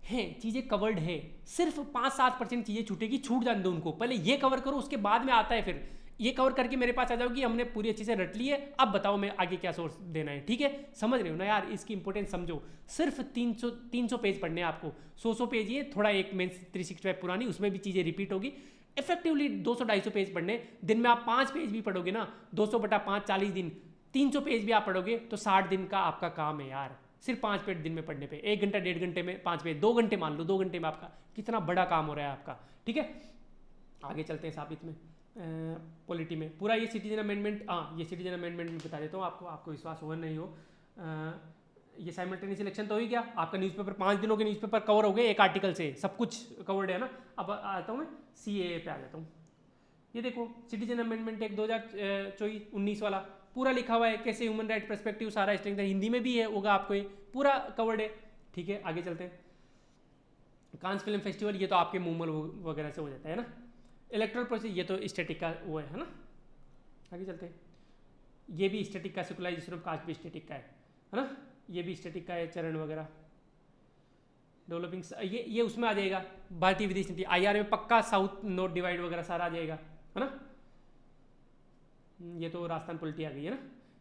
हैं चीज़ें कवर्ड है, सिर्फ 5-7% चीज़ें छूटेगी, छूट जाने दो उनको, पहले ये कवर करो, उसके बाद में आता है फिर ये कवर करके मेरे पास आ जाओ कि हमने पूरी अच्छी से रट ली है, अब बताओ मैं आगे क्या सोर्स देना है, ठीक है। समझ रहे हो ना यार, इसकी इंपॉर्टेंस समझो। सिर्फ 300 पेज पढ़ने हैं आपको, 100 पेज ये थोड़ा एक मेंस 365 पुरानी, उसमें भी चीज़ें रिपीट होगी। इफेक्टिवली 200-250 पेज पढ़ने, दिन में आप 5 पेज भी पढ़ोगे ना, 200/5 40 दिन, 300 पेज भी आप पढ़ोगे तो 60 दिन का आपका काम है यार, सिर्फ 5 पेज दिन में पढ़ने पे। 1 घंटा 1.5 घंटे में 5 पेज, 2 घंटे मान लो, 2 घंटे में आपका कितना बड़ा काम हो रहा है आपका, ठीक है। आगे चलते हैं साबित में, पॉलिटी में पूरा ये सिटीजन अमेंडमेंट, हाँ ये सिटीजन अमेंडमेंट में बता देता हूँ आपको विश्वास हो नहीं हो। ये साइमल्टेनियस इलेक्शन तो हो ही गया, आपका न्यूज़पेपर 5 दिनों के न्यूज़पेपर कवर हो गए एक आर्टिकल से, सब कुछ कवर्ड है ना। अब आता हूँ मैं सीएए पे आ जाता हूँ। ये देखो सिटीजन अमेंडमेंट एक्ट 2024-19 वाला पूरा लिखा हुआ है, कैसे ह्यूमन राइट पर्सपेक्टिव, सारा स्ट्रेंथ है, हिंदी में भी है, होगा आपको ये पूरा कवर्ड है, ठीक है। आगे चलते हैं, कांस फिल्म फेस्टिवल, ये तो आपके मूवमेंट वगैरह से हो जाता है ना। इलेक्ट्रल प्रोसेस, ये तो स्टैटिक का वो है ना। आगे चलते हैं, ये भी स्टैटिक का, सेकुलराइजेशन ऑफ कास्ट भी स्टैटिक का है ना, ये भी स्टैटिक का है, चरण वगैरह डेवलपिंग, ये उसमें आ जाएगा। भारतीय विदेश नीति आईआर में पक्का साउथ नॉर्थ डिवाइड वगैरह सारा आ जाएगा, है ना। ये तो राजस्थान पॉलिटी आ गई है ना,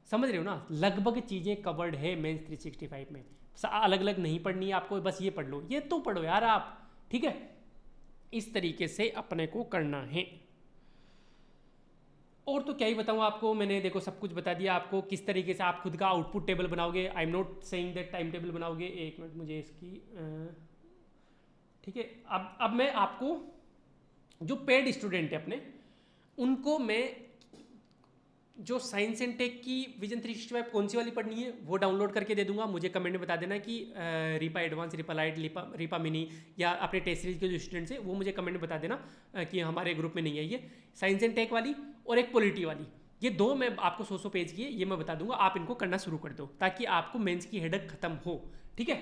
समझ रहे हो ना। लगभग चीज़ें कवर्ड है मेंस 365 में, अलग अलग नहीं पढ़नी है आपको, बस ये पढ़ लो, ये तो पढ़ो यार आप, ठीक है। इस तरीके से अपने को करना है। और तो क्या ही बताऊँ आपको, मैंने देखो सब कुछ बता दिया आपको, किस तरीके से आप खुद का आउटपुट टेबल बनाओगे। I am not saying that time table बनाओगे, एक मिनट मुझे इसकी, ठीक है। अब मैं आपको जो पेड स्टूडेंट है अपने, उनको मैं जो साइंस एंड टेक की विजन 365 कौन सी वाली पढ़नी है वो डाउनलोड करके दे दूंगा। मुझे कमेंट में बता देना कि RIPA advance, RIPA light, RIPA mini, या अपने टेस्ट सीरीज के जो स्टूडेंट्स हैं वो मुझे कमेंट में बता देना कि हमारे ग्रुप में नहीं है ये साइंस एंड टेक वाली और एक पॉलिटी वाली। ये दो मैं आपको 100 पेज की है, ये मैं बता दूंगा, आप इनको करना शुरू कर दो ताकि आपको मेंस की हेडेक खत्म हो, ठीक है।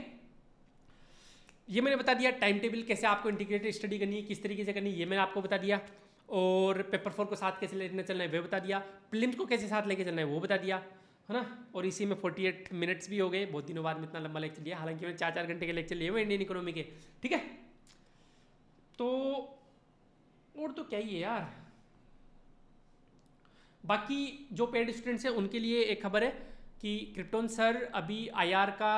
ये मैंने बता दिया टाइम टेबल कैसे आपको इंटीग्रेटेड स्टडी करनी है, किस तरीके से करनी है, ये मैंने आपको बता दिया। और पेपर 4 को साथ कैसे लेने चलना है वो बता दिया, प्रीलिम्स को कैसे साथ लेके चलना है वो बता दिया, है ना। और इसी में 48 मिनट्स भी हो गए, बहुत दिनों बाद में इतना लंबा लेक्चर लिया, हालांकि मैंने 4-4 घंटे के लेक्चर लिए हुए इंडियन इकोनॉमी के, ठीक है। तो और तो क्या ही है यार, बाकी जो पेड स्टूडेंट्स हैं उनके लिए एक खबर है कि क्रिप्टोन सर अभी आईआर का,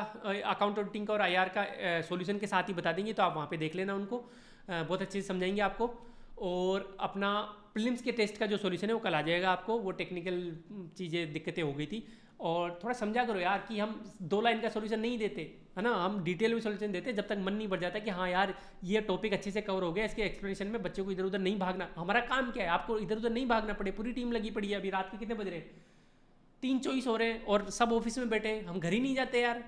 अकाउंट ऑडिटिंग का और आईआर का सॉल्यूशन के साथ ही बता देंगे, तो आप वहाँ पे देख लेना उनको, बहुत अच्छे से समझाएंगे आपको। और अपना प्रीलिम्स के टेस्ट का जो सॉल्यूशन है वो कल आ जाएगा आपको, वो टेक्निकल चीज़ें दिक्कतें हो गई थी। और थोड़ा समझा करो यार कि हम 2 लाइन का सॉल्यूशन नहीं देते, है ना, हम डिटेल में सॉल्यूशन देते जब तक मन नहीं बढ़ जाता कि हाँ यार ये टॉपिक अच्छे से कवर हो गया, इसके एक्सप्लेनेशन में बच्चों को इधर उधर नहीं भागना। हमारा काम क्या है, आपको इधर उधर नहीं भागना पड़े, पूरी टीम लगी पड़ी है। अभी रात के कितने बज रहे हैं, 3:24 हो रहे हैं और सब ऑफिस में बैठे हैं, हम घर ही नहीं जाते यार।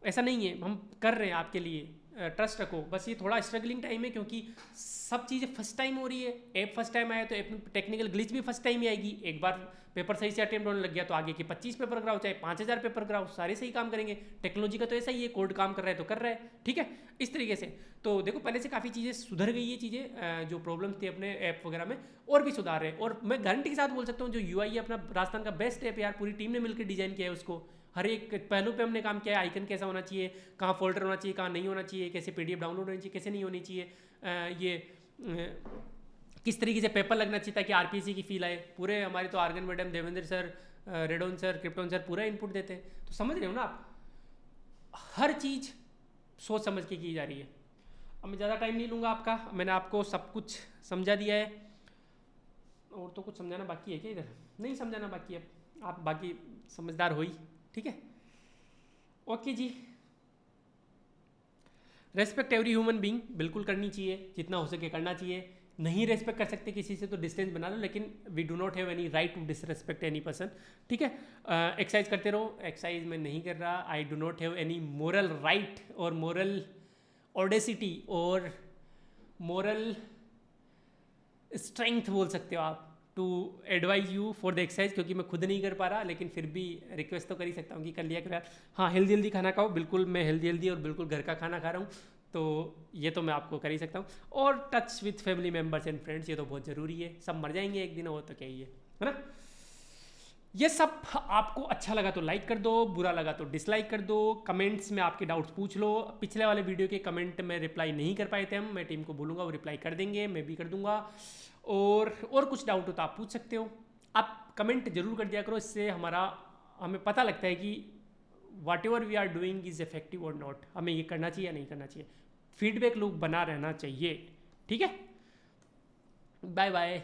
ऐसा नहीं है, हम कर रहे हैं आपके लिए, ट्रस्ट रखो। बस ये थोड़ा स्ट्रगलिंग टाइम है क्योंकि सब चीज़ें फर्स्ट टाइम हो रही है। ऐप फर्स्ट टाइम आया तो ऐप में टेक्निकल ग्लिच भी फर्स्ट टाइम ही आएगी। एक बार पेपर सही से अटेम्प्ट होने लग गया तो आगे के 25 पेपर कराओ चाहे 5000 पेपर कराओ सारे सही काम करेंगे। टेक्नोलॉजी का तो ऐसा ही है, कोड काम कर रहा है तो कर रहा है, ठीक है, इस तरीके से। तो देखो पहले से काफ़ी चीज़ें सुधर गई है, चीज़ें जो प्रॉब्लम्स थी अपने ऐप वगैरह में और भी सुधार है। और मैं गारंटी के साथ बोल सकता हूँ जो यूआई है अपना राजस्थान का बेस्ट ऐप यार, पूरी टीम ने मिलकर डिजाइन किया है उसको। हर एक पहलू पे हमने काम किया है। आइकन कैसा होना चाहिए, कहाँ फोल्डर होना चाहिए, कहाँ नहीं होना चाहिए, कैसे पीडीएफ डाउनलोड होनी चाहिए, कैसे नहीं होनी चाहिए, किस तरीके से पेपर लगना चाहिए ताकि आरपीसी की फील आए। पूरे हमारे तो argon madam, Devendra sir, radon sir, krypton sir पूरा इनपुट देते हैं। तो समझ रहे हो ना आप, हर चीज़ सोच समझ के की जा रही है। अब मैं ज़्यादा टाइम नहीं लूँगा आपका, मैंने आपको सब कुछ समझा दिया है। और तो कुछ समझाना बाकी है क्या इधर? नहीं समझाना बाकी है, आप बाकी समझदार हो ही, ठीक है। ओके जी, रेस्पेक्ट एवरी ह्यूमन बीइंग बिल्कुल करनी चाहिए, जितना हो सके करना चाहिए। नहीं रेस्पेक्ट कर सकते किसी से तो डिस्टेंस बना लो, लेकिन we do not have any right to disrespect any person, ठीक है। एक्सरसाइज करते रहो, एक्सरसाइज मैं नहीं कर रहा। I do not have any moral right और मोरल ऑडेसिटी और मोरल स्ट्रेंथ बोल सकते हो आप to advise you for the exercise, क्योंकि मैं खुद नहीं कर पा रहा, लेकिन फिर भी रिक्वेस्ट तो कर ही सकता हूँ कि कर लिया करो यार। हाँ, हेल्दी खाना खाओ, बिल्कुल मैं हेल्दी और बिल्कुल घर का खाना खा रहा हूँ, तो ये तो मैं आपको कर ही सकता हूँ। और touch with family members and friends, ये तो बहुत ज़रूरी है। सब मर जाएंगे एक दिन, वो तो क्या ही है ना। ये सब आपको अच्छा लगा तो लाइक कर दो, बुरा लगा तो डिसलाइक कर दो। कमेंट्स में आपके डाउट्स पूछ लो। पिछले वाले वीडियो के कमेंट में रिप्लाई नहीं कर पाए थे हम, मैं टीम को बोलूँगा वो रिप्लाई कर देंगे, मैं भी कर दूंगा। और कुछ डाउट हो तो आप पूछ सकते हो। आप कमेंट जरूर कर दिया करो, इससे हमें पता लगता है कि whatever we are doing is effective और नॉट, हमें ये करना चाहिए या नहीं करना चाहिए। फीडबैक लूप बना रहना चाहिए, ठीक है। Bye bye.